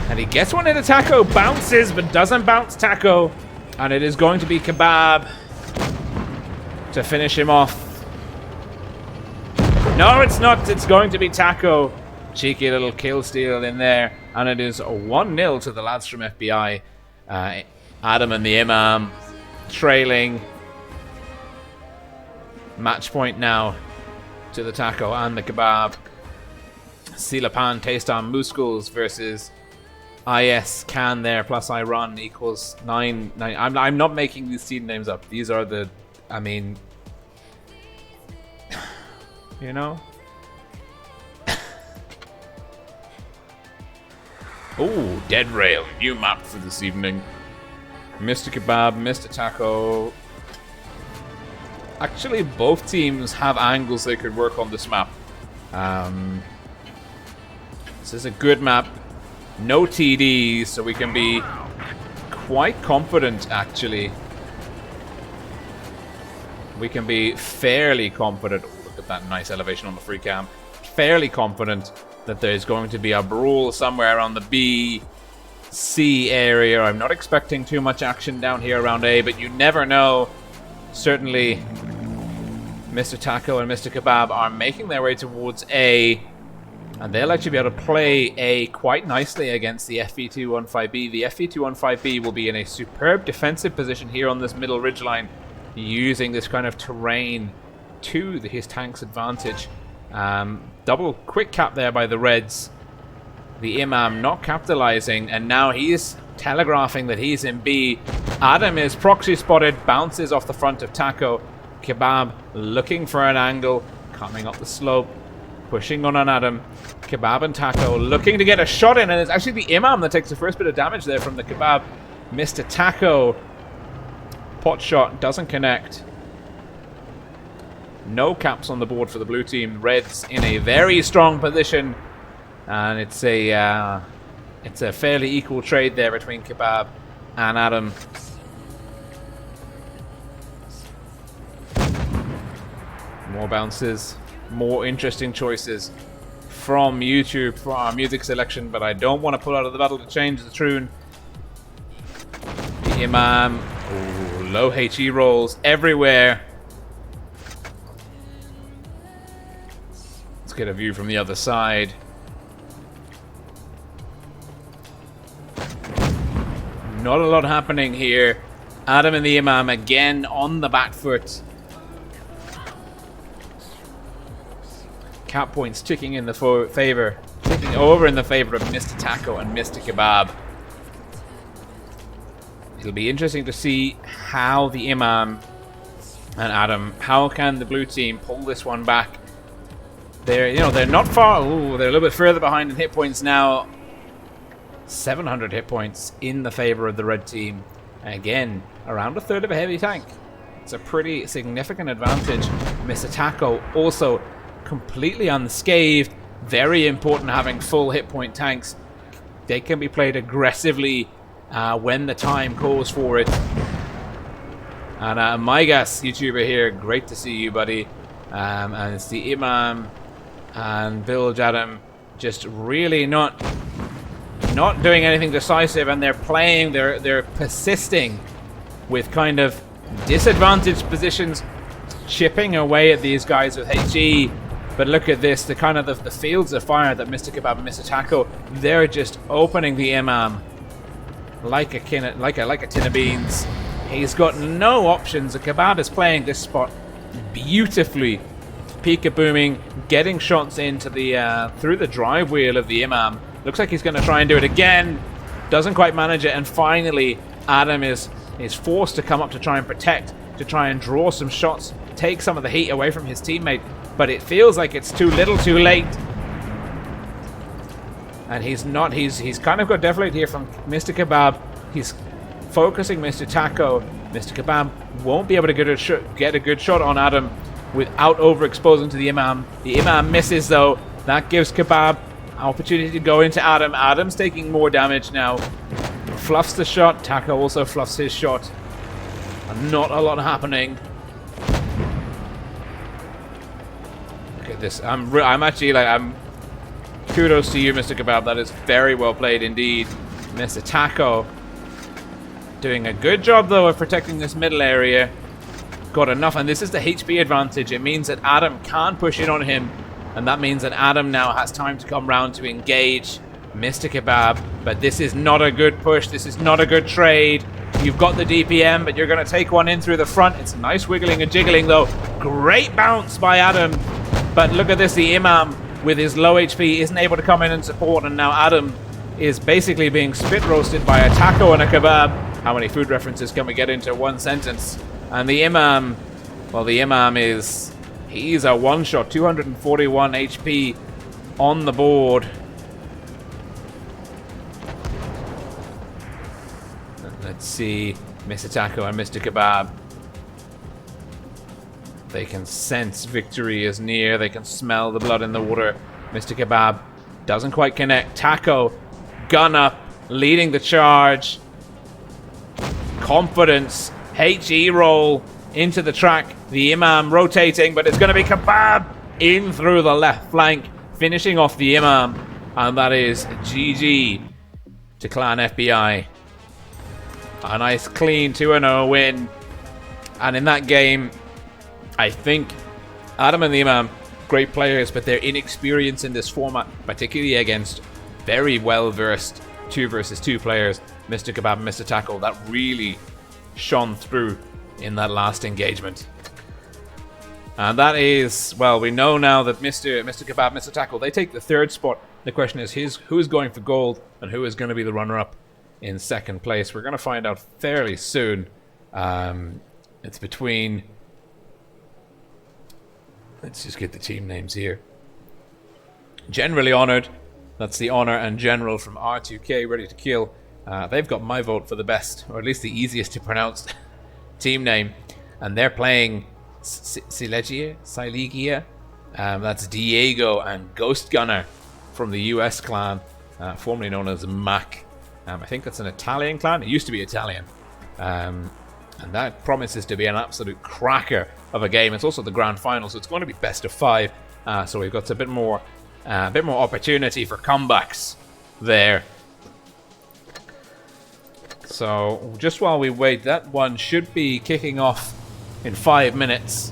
And he gets one into Taco, bounces, but doesn't bounce Taco, and it is going to be Kebab to finish him off. No, it's not. It's going to be Taco. Cheeky little kill steal in there. And it is 1-0 to the lads from FBI. Adam and the Imam trailing. Match point now to the Taco and the Kebab. Silapan Taste on Muscles versus IS Can there plus I Run equals 9. I'm not making these team names up. These are the, I mean, you know? Oh, Dead Rail, new map for this evening. Mr. Kebab, Mr. Taco. Actually, both teams have angles they could work on this map. This is a good map. No TDs, so we can be quite confident, actually. We can be fairly confident. Oh, look at that nice elevation on the free cam. Fairly confident that there's going to be a brawl somewhere around the B, C area. I'm not expecting too much action down here around A, but you never know. Certainly, Mr. Taco and Mr. Kebab are making their way towards A, and they'll actually be able to play A quite nicely against the FV215B. The FV215B will be in a superb defensive position here on this middle ridgeline, using this kind of terrain to his tank's advantage. Double quick cap there by the Reds. The Imam not capitalizing, and now he's telegraphing that he's in B. Adam is proxy spotted, bounces off the front of Taco. Kebab looking for an angle, coming up the slope, pushing on Adam. Kebab and Taco looking to get a shot in, and it's actually the Imam that takes the first bit of damage there from the Kebab. Mr. Taco, pot shot, doesn't connect. No caps on the board for the blue team. Reds in a very strong position, and it's a fairly equal trade there between Kebab and Adam. More bounces, more interesting choices from YouTube for our music selection, but I don't want to pull out of the battle to change the tune. The Imam, ooh, low HE rolls everywhere. Get a view from the other side. Not a lot happening here. Adam and the Imam again on the back foot. Cap points ticking in the favor, ticking over in the favor of Mr. Taco and Mr. Kebab. It'll be interesting to see how the Imam and Adam, how can the blue team pull this one back. They're not far. Ooh, they're a little bit further behind in hit points now. 700 hit points in the favor of the red team. Again, around a third of a heavy tank. It's a pretty significant advantage. Mr. Taco also completely unscathed. Very important having full hit point tanks. They can be played aggressively when the time calls for it. And Mygas, YouTuber here, great to see you, buddy. And it's the Imam and Village Adam just really not doing anything decisive, and they're playing, they're persisting with kind of disadvantaged positions, chipping away at these guys with HE. But look at this, the kind of the fields of fire that Mr. Kebab and Mr. Taco, they're just opening the Imam like a tin of beans. He's got no options. The Kebab is playing this spot beautifully, Pika booming, getting shots into the through the drive wheel of the Imam. Looks like he's going to try and do it again. Doesn't quite manage it, and finally Adam is forced to come up to try and protect to try and draw some shots, take some of the heat away from his teammate, but it feels like it's too little too late. And he's kind of got deflate here from Mr. Kebab. He's focusing Mr. Taco. Mr. Kebab won't be able to get a good shot on Adam without overexposing to the Imam. The Imam misses though. That gives Kebab an opportunity to go into Adam. Adam's taking more damage now. Fluffs the shot. Taco also fluffs his shot. And not a lot happening. Look at this. I'm actually like, kudos to you, Mr. Kebab. That is very well played indeed. Mr. Taco doing a good job though of protecting this middle area. Got enough, and this is the HP advantage. It means that Adam can't push in on him, and that means that Adam now has time to come round to engage Mr. Kebab. But this is not a good push. This is not a good trade. You've got the DPM, but you're going to take one in through the front. It's a nice wiggling and jiggling though. Great bounce by Adam. But look at this, the Imam with his low HP isn't able to come in and support, and now Adam is basically being spit roasted by a Taco and a Kebab. How many food references can we get into one sentence? And the Imam, well, the Imam he's a one-shot, 241 HP on the board. Let's see, Mr. Taco and Mr. Kebab. They can sense victory is near. They can smell the blood in the water. Mr. Kebab doesn't quite connect. Taco, gun up, leading the charge. Confidence, HE roll into the track. The Imam rotating, but it's going to be Kebab in through the left flank, finishing off the Imam. And that is GG to Clan FBI. A nice clean 2-0 win. And in that game, I think Adam and the Imam, great players, but their inexperience in this format, particularly against very well-versed 2 versus 2 players, Mr. Kebab and Mr. Tackle, that really shone through in that last engagement. And that is, well, we know now that Mr. Kebab, Mr. Tackle, they take the 3rd spot. The question is who is going for gold and who is going to be the runner-up in 2nd place. We're going to find out fairly soon. It's between... Let's just get the team names here. Generally Honored. That's the Honor and General from R2K, Ready to Kill. They've got my vote for the best, or at least the easiest to pronounce team name. And they're playing Silegia. That's Diego and Ghost Gunner from the US clan, formerly known as Mac. I think that's an Italian clan. It used to be Italian. And that promises to be an absolute cracker of a game. It's also the grand final, so it's going to be best of 5. So we've got a bit more opportunity for comebacks there. So just while we wait, that one should be kicking off in 5 minutes.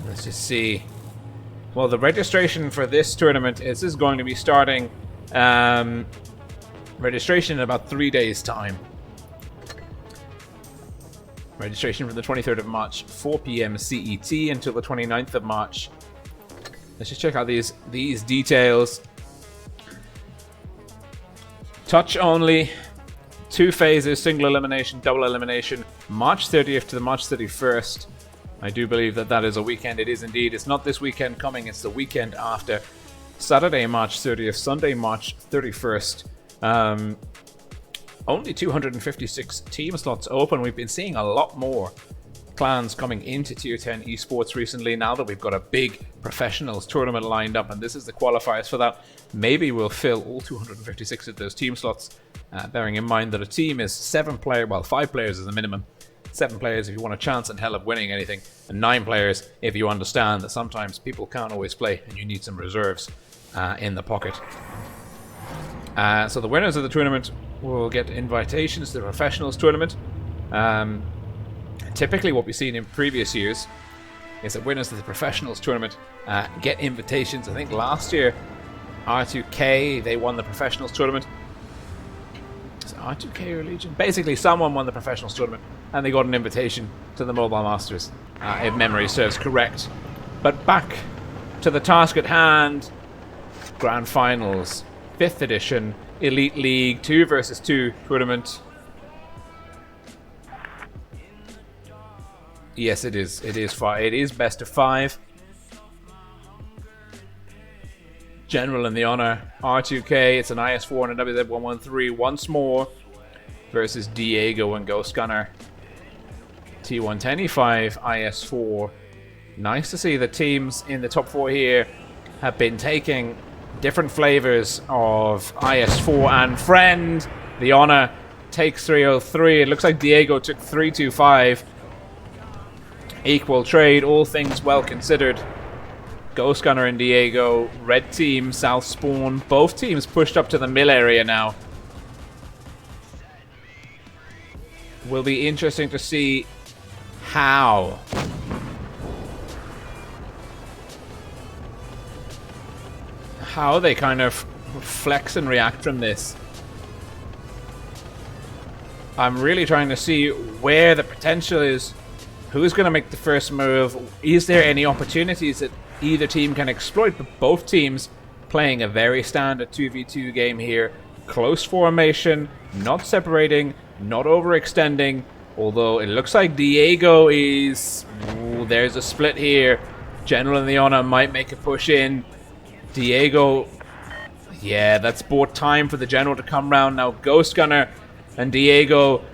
Let's just see. Well, the registration for this tournament is going to be starting registration in about 3 days' time. Registration from the 23rd of March, 4 p.m. CET until the 29th of March. Let's just check out these details. Touch only, 2 phases, single elimination, double elimination, March 30th to the March 31st. I do believe that is a weekend. It is indeed. It's not this weekend coming, it's the weekend after. Saturday, March 30th, Sunday, March 31st. Only 256 team slots open. We've been seeing a lot more clans coming into Tier 10 esports recently, now that we've got a big professionals tournament lined up, and this is the qualifiers for that. Maybe we'll fill all 256 of those team slots, bearing in mind that a team is 5 players is the minimum. 7 players if you want a chance in hell of winning anything, and 9 players if you understand that sometimes people can't always play and you need some reserves in the pocket. So the winners of the tournament will get invitations to the professionals tournament. Typically what we've seen in previous years is that winners of the professionals tournament get invitations. I think last year R2K, they won the professionals tournament. Is it R2K or Legion? Basically someone won the professionals tournament and they got an invitation to the Mobile Masters, if memory serves correct. But back to the task at hand. Grand Finals, 5th edition, Elite League 2 versus 2 tournament. Yes, it is. It is best of 5. General in the honor. R2K. It's an IS4 and a WZ113 once more versus Diego and Ghost Gunner. T110E5, IS4. Nice to see the teams in the top 4 here have been taking different flavors of IS4 and friend. The honor takes 303. It looks like Diego took 325. Equal trade, all things well considered. Ghost Gunner and Diego, red team, south spawn. Both teams pushed up to the mill area now. Will be interesting to see how they kind of flex and react from this. I'm really trying to see where the potential is. Who's going to make the first move? Is there any opportunities that either team can exploit? But both teams playing a very standard 2v2 game here. Close formation, not separating, not overextending. Although it looks like Diego is... Ooh, there's a split here. General in the honor might make a push in. Diego... Yeah, that's bought time for the General to come round. Now Ghost Gunner and Diego.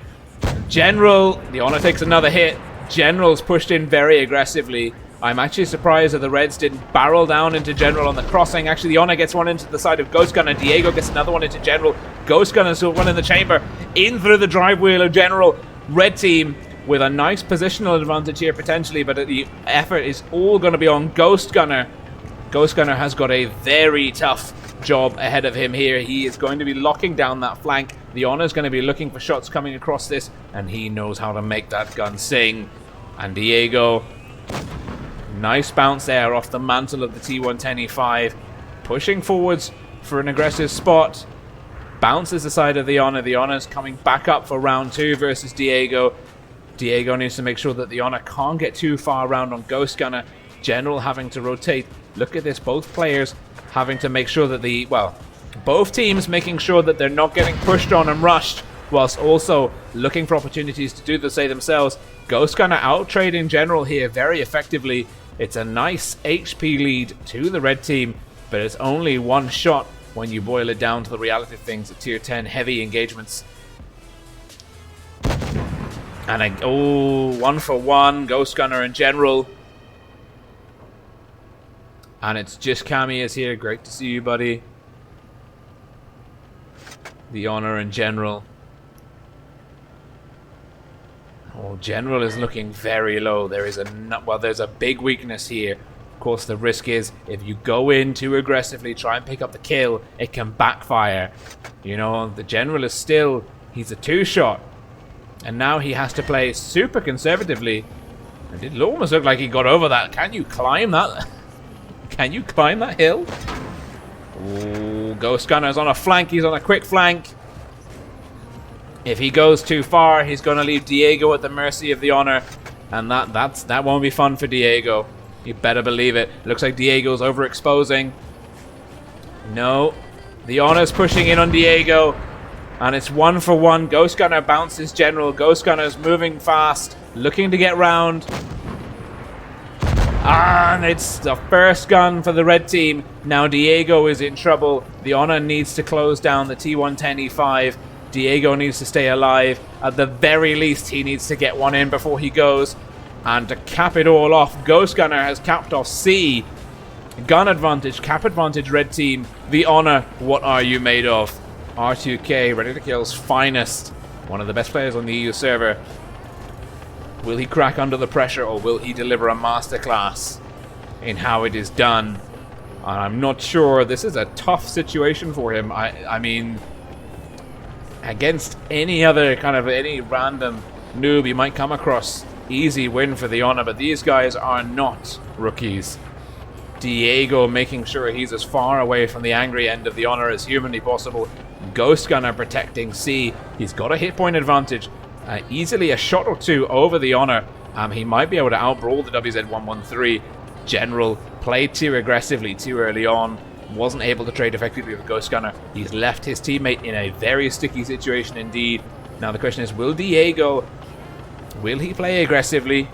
General, the honor takes another hit. General's pushed in very aggressively. I'm actually surprised that the Reds didn't barrel down into General on the crossing. Actually, the honor gets one into the side of Ghost Gunner. Diego gets another one into General. Ghost Gunner's one in the chamber. In through the drive wheel of General. Red team with a nice positional advantage here potentially, but the effort is all going to be on Ghost Gunner. Ghost Gunner has got a very tough job ahead of him here. He is going to be locking down that flank. The honor is going to be looking for shots coming across this, and he knows how to make that gun sing. And Diego, nice bounce there off the mantle of the T110E5, pushing forwards for an aggressive spot. Bounces the side of the honor. The honor's coming back up for round 2 versus Diego. Diego needs to make sure that the honor can't get too far around on Ghost Gunner. General having to rotate. Look at this, both players having to make sure that both teams making sure that they're not getting pushed on and rushed, whilst also looking for opportunities to do the same themselves. Ghost Gunner out trading General here very effectively. It's a nice HP lead to the red team, but it's only one shot when you boil it down to the reality of things at tier 10 heavy engagements. And 1 for 1, Ghost Gunner and General. And it's just Cammy is here. Great to see you, buddy. The honor and General. Oh, General is looking very low. There's a big weakness here. Of course, the risk is if you go in too aggressively, try and pick up the kill, it can backfire. You know, the General is still, he's a 2-shot. And now he has to play super conservatively. And it almost looked like he got over that. Can you climb that? Can you climb that hill? Ooh, Ghost Gunner's on a flank. He's on a quick flank. If he goes too far, he's going to leave Diego at the mercy of the honor. And that won't be fun for Diego. You better believe it. Looks like Diego's overexposing. No. The honor's pushing in on Diego. And it's 1 for 1. Ghost Gunner bounces General. Ghost Gunner's moving fast. Looking to get round. And it's the first gun for the red team. Now Diego is in trouble. The honor needs to close down the T110E5. Diego needs to stay alive. At the very least, he needs to get one in before he goes. And to cap it all off, Ghost Gunner has capped off C. Gun advantage, cap advantage, red team. The honor, what are you made of? R2K, ready to kill's finest. One of the best players on the EU server. Will he crack under the pressure, or will he deliver a masterclass in how it is done? I'm not sure. This is a tough situation for him. I mean, against any random noob he might come across, easy win for the honor, but these guys are not rookies. Diego making sure he's as far away from the angry end of the honor as humanly possible. Ghost Gunner protecting C. He's got a hit point advantage. Easily a shot or 2 over the honor. He might be able to outbrawl the WZ113. General played too aggressively too early on. Wasn't able to trade effectively with Ghost Gunner. He's left his teammate in a very sticky situation indeed. Now the question is, will Diego, will he play aggressively?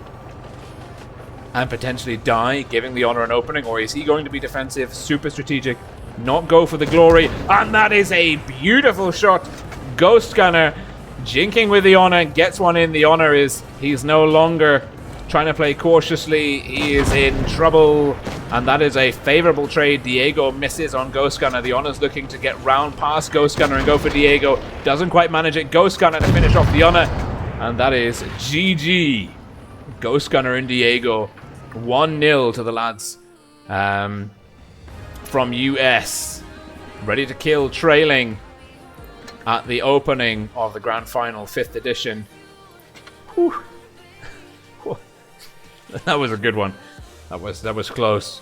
and potentially die, giving the Honor an opening? Or is he going to be defensive, super strategic, not go for the glory? And that is a beautiful shot. Ghost Gunner jinking with the Honor, gets one in. The Honor he's no longer trying to play cautiously. He is in trouble, and that is a favorable trade. Diego misses on Ghost Gunner. The Honor's looking to get round past Ghost Gunner and go for Diego. Doesn't quite manage it. Ghost Gunner to finish off the Honor, and that is GG. Ghost Gunner and Diego, 1-0 to the lads from US. Ready to kill, trailing at the opening of the Grand Final, 5th edition. Whew. That was a good one. That was close.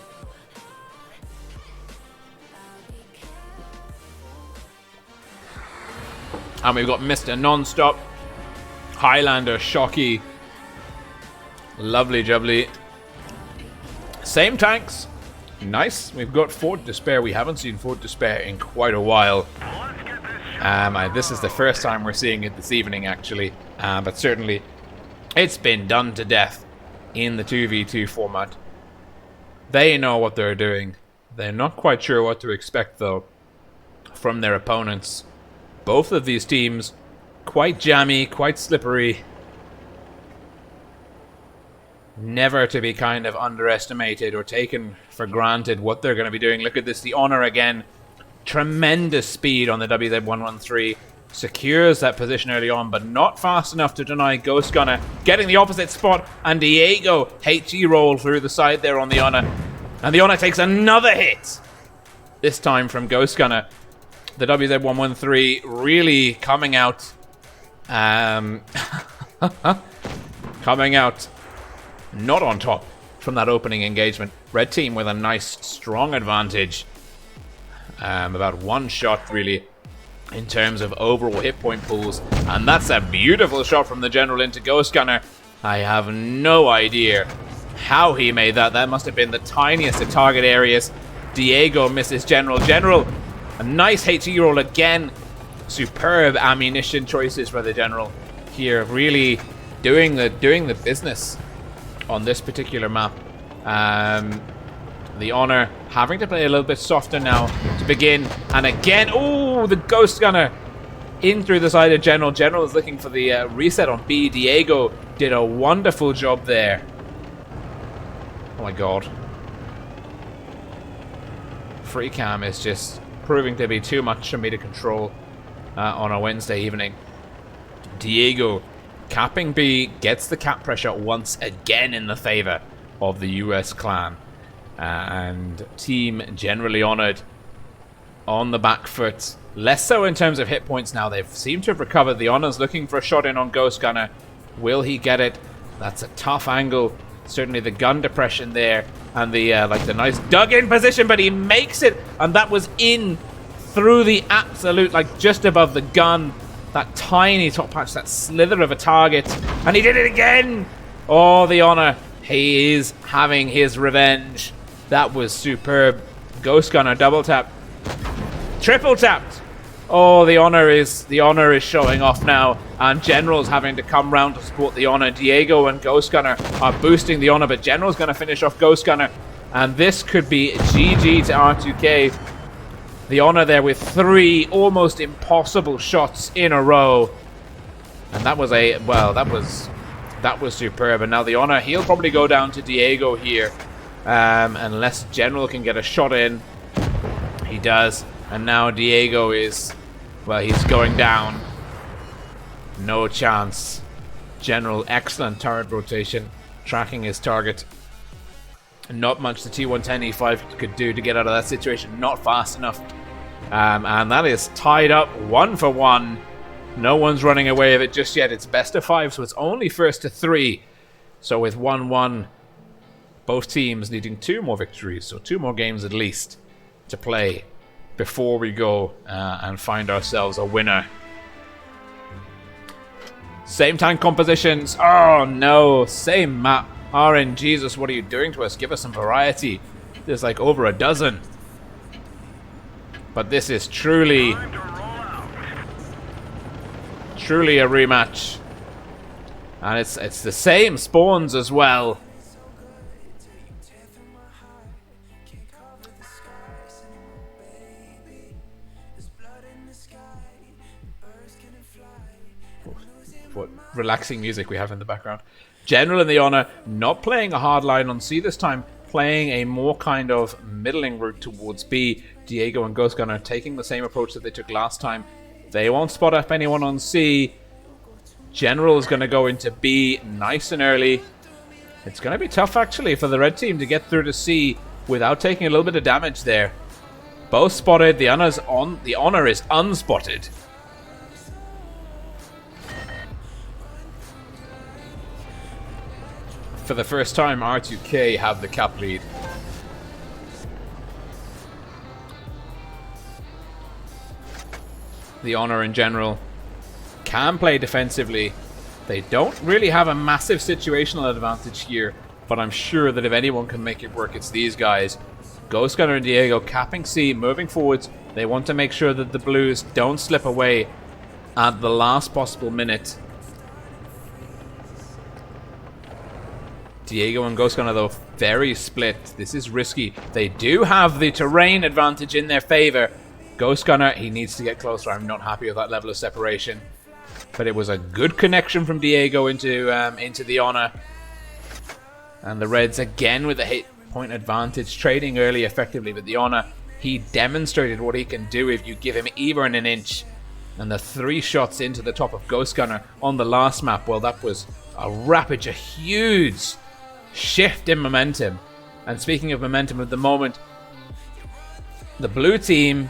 And we've got Mr. Nonstop, Highlander, Shocky. Lovely jubbly. Same tanks. Nice. We've got Fort Despair. We haven't seen Fort Despair in quite a while. This is the first time we're seeing it this evening, actually. But certainly, it's been done to death in the 2v2 format. They know what they're doing. They're not quite sure what to expect, though, from their opponents. Both of these teams, quite jammy, quite slippery. Never to be kind of underestimated or taken for granted what they're going to be doing. Look at this, the Honor again. Tremendous speed on the WZ-113. Secures that position early on, but not fast enough to deny Ghost Gunner getting the opposite spot, and Diego HE roll through the side there on the Honor. And the Honor takes another hit, this time from Ghost Gunner. The WZ-113 really coming out. Coming out not on top from that opening engagement. Red team with a nice, strong advantage. About one shot, really, in terms of overall hit point pools. And that's a beautiful shot from the General into Ghost Gunner. I have no idea how he made that. That must have been the tiniest of target areas. Diego misses General. General, a nice HE roll again. Superb ammunition choices for the General here. Really doing the business on this particular map. The Honor having to play a little bit softer now to begin. And again, oh, the Ghost Gunner in through the side of General. General is looking for the reset on B. Diego did a wonderful job there. Oh my god. Free cam is just proving to be too much for me to control on a Wednesday evening. Diego capping B, gets the cap pressure once again in the favor of the US clan. And team generally honored on the back foot. Less so in terms of hit points now. They've seemed to have recovered. The Honor's looking for a shot in on Ghost Gunner. Will he get it? That's a tough angle. Certainly the gun depression there. And the the nice dug-in position, but he makes it. And that was in through the absolute, just above the gun. That tiny top patch, that slither of a target. And he did it again! Oh, the Honor. He is having his revenge. That was superb. Ghost Gunner double tap. Triple tapped. Oh, the Honor is showing off now. And General's having to come round to support the Honor. Diego and Ghost Gunner are boosting the Honor, but General's going to finish off Ghost Gunner. And this could be GG to R2K. The Honor there with 3 almost impossible shots in a row. And that was that was superb. And now the Honor, he'll probably go down to Diego here. Unless General can get a shot in. He does. And now Diego is, he's going down. No chance. General, excellent turret rotation. Tracking his target. Not much the T110 E5 could do to get out of that situation. Not fast enough. And that is tied up 1-1. No one's running away with it just yet. It's best of 5, so it's only first to 3. So with 1-1, both teams needing 2 more victories. So 2 more games at least to play before we go and find ourselves a winner. Same tank compositions. Oh no, same map. RNGesus, what are you doing to us? Give us some variety. There's over a dozen. But this is truly a rematch. And it's the same spawns as well. what relaxing music we have in the background. General and the Honor not playing a hard line on C this time, playing a more kind of middling route towards B. Diego and Ghost Gunner taking the same approach that they took last time. They won't spot up anyone on C. General is going to go into B nice and early. It's going to be tough, actually, for the red team to get through to C without taking a little bit of damage there. Both spotted. The Honor is unspotted. For the first time, R2K have the cap lead. The Honor in general can play defensively. They don't really have a massive situational advantage here, but I'm sure that if anyone can make it work, it's these guys. Ghost Gunner and Diego capping C, moving forwards. They want to make sure that the Blues don't slip away at the last possible minute. Diego and Ghost Gunner, though, very split. This is risky. They do have the terrain advantage in their favor. Ghost Gunner, he needs to get closer. I'm not happy with that level of separation. But it was a good connection from Diego into the Honor. And the Reds again with a hit point advantage, trading early effectively. But the Honor, he demonstrated what he can do if you give him even an inch. And the 3 shots into the top of Ghost Gunner on the last map, well, that was a huge shift in momentum. And speaking of momentum at the moment, the blue team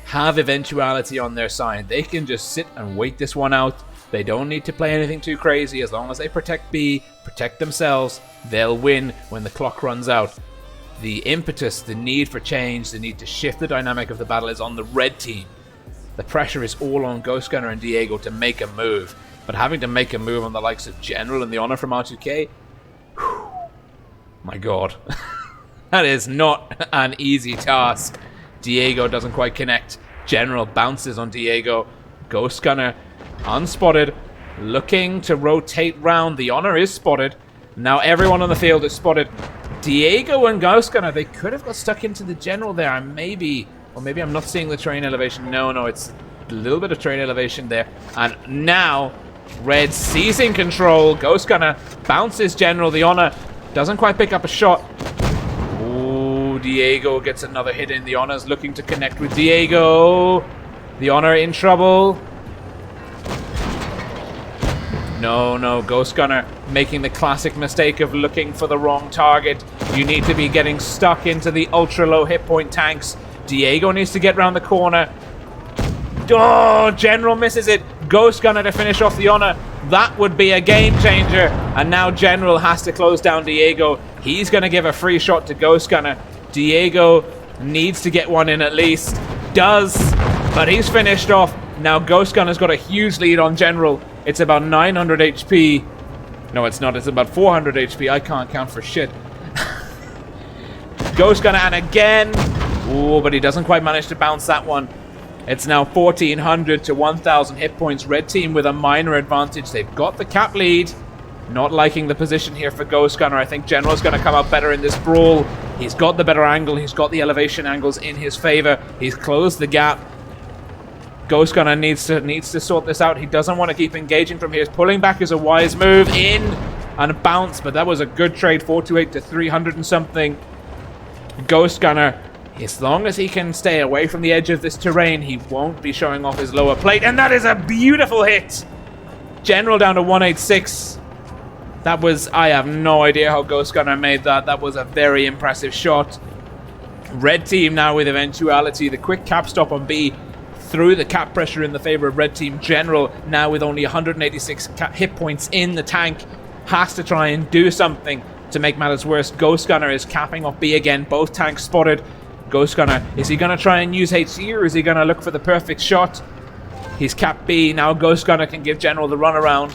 have eventuality on their side. They can just sit and wait this one out. They don't need to play anything too crazy. As long as they protect B, protect themselves, they'll win when the clock runs out. The impetus, the need for change, the need to shift the dynamic of the battle is on the red team. The pressure is all on Ghost Gunner and Diego to make a move. But having to make a move on the likes of General and the Honor from R2K, whew, my god. That is not an easy task. Diego doesn't quite connect. General bounces on Diego. Ghost Gunner unspotted, looking to rotate round. The Honor is spotted. Now everyone on the field is spotted. Diego and Ghost Gunner, they could have got stuck into the General there. Or maybe I'm not seeing the terrain elevation. No, it's a little bit of terrain elevation there. And now Red seizing control. Ghost Gunner bounces General. The Honor doesn't quite pick up a shot. Diego gets another hit in. The Honor's looking to connect with Diego. The Honor in trouble. No, Ghost Gunner making the classic mistake of looking for the wrong target. You need to be getting stuck into the ultra low hit point tanks. Diego needs to get around the corner. Oh, General misses it. Ghost Gunner to finish off the Honor. That would be a game changer. And now General has to close down Diego. He's going to give a free shot to Ghost Gunner. Diego needs to get one in at least. Does, but he's finished off. Now Ghost Gunner's got a huge lead on General. It's about 900 HP. No, it's not. It's about 400 HP. I can't count for shit. Ghost Gunner, and again. Oh, but he doesn't quite manage to bounce that one. It's now 1,400 to 1,000 hit points. Red team with a minor advantage. They've got the cap lead. Not liking the position here for Ghost Gunner. I think General's going to come out better in this brawl. He's got the better angle. He's got the elevation angles in his favor. He's closed the gap. Ghost Gunner needs to sort this out. He doesn't want to keep engaging from here. Pulling back is a wise move. In and bounce, but that was a good trade. 428 to 300 and something. Ghost Gunner, as long as he can stay away from the edge of this terrain, he won't be showing off his lower plate. And that is a beautiful hit. General down to 186. That was, I have no idea how Ghost Gunner made that. That was a very impressive shot. Red team now with eventuality. The quick cap stop on B threw the cap pressure in the favor of red team. General now with only 186 hit points in the tank has to try and do something to make matters worse. Ghost Gunner is capping off B again. Both tanks spotted. Ghost Gunner, is he going to try and use HC or is he going to look for the perfect shot? He's capped B. Now Ghost Gunner can give General the runaround.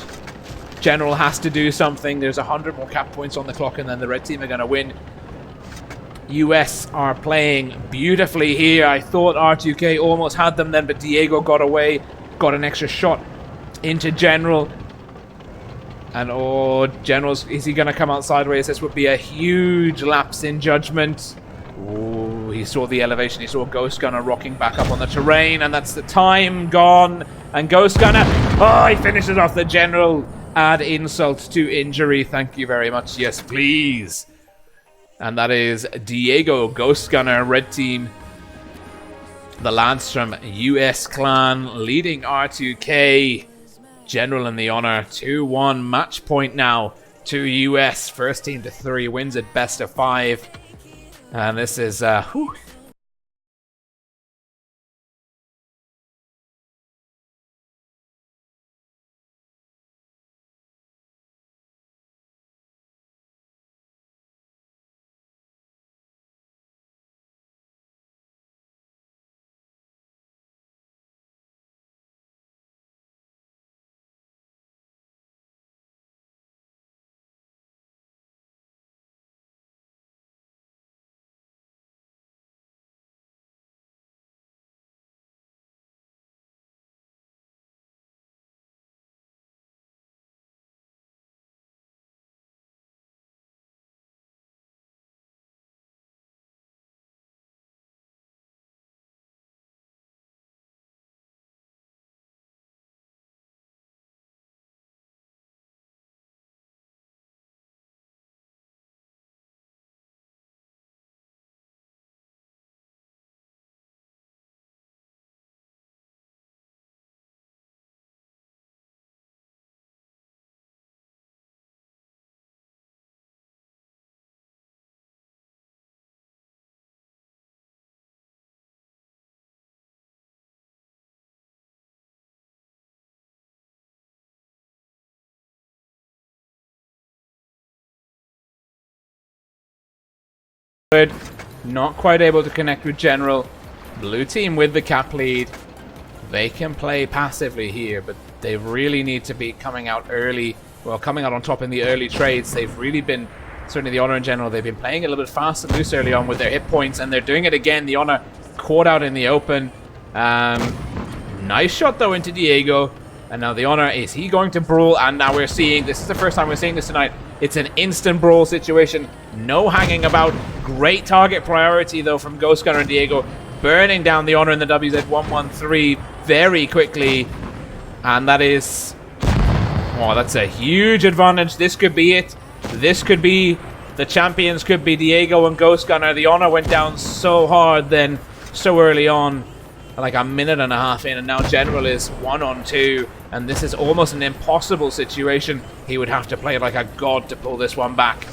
General has to do something. There's 100 more cap points on the clock and then the red team are going to win. US are playing beautifully here. I thought R2K almost had them then, but Diego got away. Got an extra shot into General. And General's, is he going to come out sideways? This would be a huge lapse in judgment. Oh, he saw the elevation. He saw Ghost Gunner rocking back up on the terrain, and that's the time gone. And Ghost Gunner Oh, he finishes off the general. Add insult to injury. Thank you very much. Yes, please. And that is Diego Ghost Gunner, red team. The Lance from US Clan leading R2K. General in the honor. 2-1 match point now to US. First team to 3 wins at best of 5. And this is whew. Not quite able to connect with General. Blue team with the cap lead. They can play passively here, but they really need to be coming out early. Well, coming out on top in the early trades. They've really been, certainly the Honor in general, they've been playing a little bit fast and loose early on with their hit points, and they're doing it again. The Honor caught out in the open. Nice shot, though, into Diego. And now the Honor, is he going to brawl? And now we're seeing, this is the first time we're seeing this tonight. It's an instant brawl situation. No hanging about. Great target priority, though, from Ghost Gunner and Diego. Burning down the Honor in the WZ-113 very quickly. And that is... oh, that's a huge advantage. This could be it. This could be... the champions could be Diego and Ghost Gunner. The Honor went down so hard then, so early on. Like a minute and a half in, and now General is 1-on-2, and this is almost an impossible situation. He would have to play like a god to pull this one back.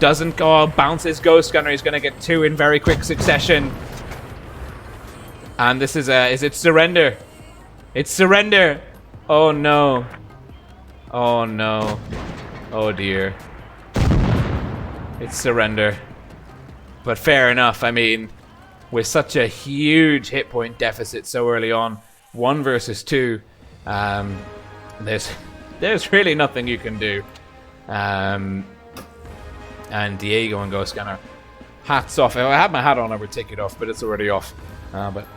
Doesn't go, bounces Ghost Gunner. He's going to get 2 in very quick succession. And this is it surrender? It's surrender. Oh no. Oh no. Oh dear. It's surrender. But fair enough, I mean, with such a huge hit point deficit so early on, 1 versus 2, there's really nothing you can do. And Diego and Ghost Gunner, hats off. If I had my hat on, I would take it off, but it's already off. But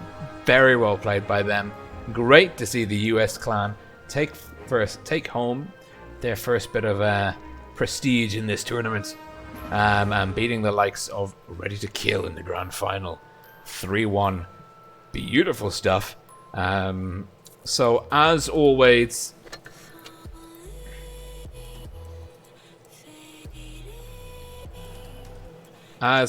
very well played by them. Great to see the US clan take home their first bit of prestige in this tournament, and beating the likes of Ready to Kill in the grand final. 3-1. Beautiful stuff. So as always, a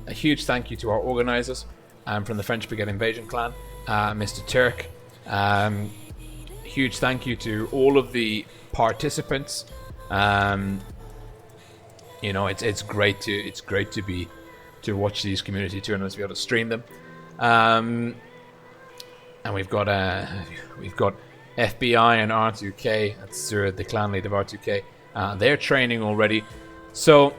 huge thank you to our organizers from the French Brigade Invasion Clan, Mr. Turk. Huge thank you to all of the participants. You know, it's great to watch these community tournaments, be able to stream them. And we've got FBI and R2K. That's the clan lead of R2K. They're training already, so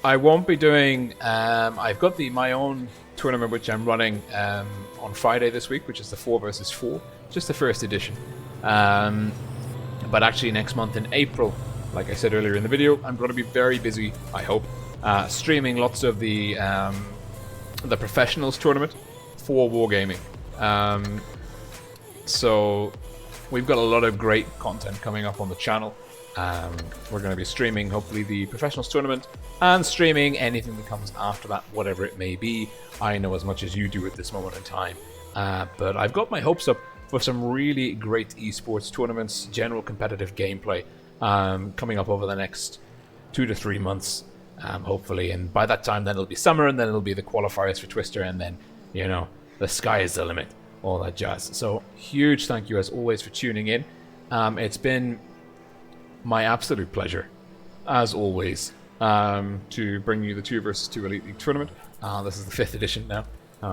I won't be doing. I've got my own tournament which I'm running on Friday this week, which is the 4 versus 4, just the first edition. But actually next month in April, like I said earlier in the video, I'm going to be very busy, I hope, streaming lots of the professionals tournament for Wargaming. So we've got a lot of great content coming up on the channel. We're going to be streaming, hopefully, the professionals tournament and streaming anything that comes after that, whatever it may be. I know as much as you do at this moment in time But I've got my hopes up for some really great esports tournaments, general competitive gameplay coming up over the next 2 to 3 months, hopefully. And by that time, then it'll be summer, and then it'll be the qualifiers for Twister, and then, you know, the sky is the limit, all that jazz. So huge thank you as always for tuning in. It's been my absolute pleasure, as always, to bring you the 2 vs 2 Elite League tournament. This is the 5th edition now.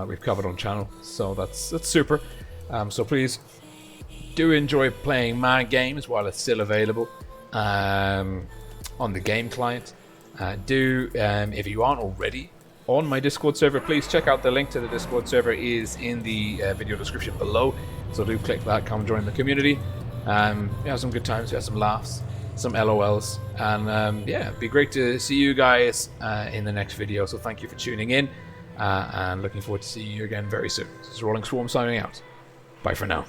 We've covered on channel, so that's super. So please do enjoy playing my games while it's still available on the game client. If you aren't already on my Discord server, please check out the link to the Discord server is in the video description below. So do click that, come join the community. We have some good times, we have some laughs, some LOLs, and yeah, it'd be great to see you guys in the next video. So thank you for tuning in, and looking forward to seeing you again very soon. This is Rolling Swarm signing out. Bye for now.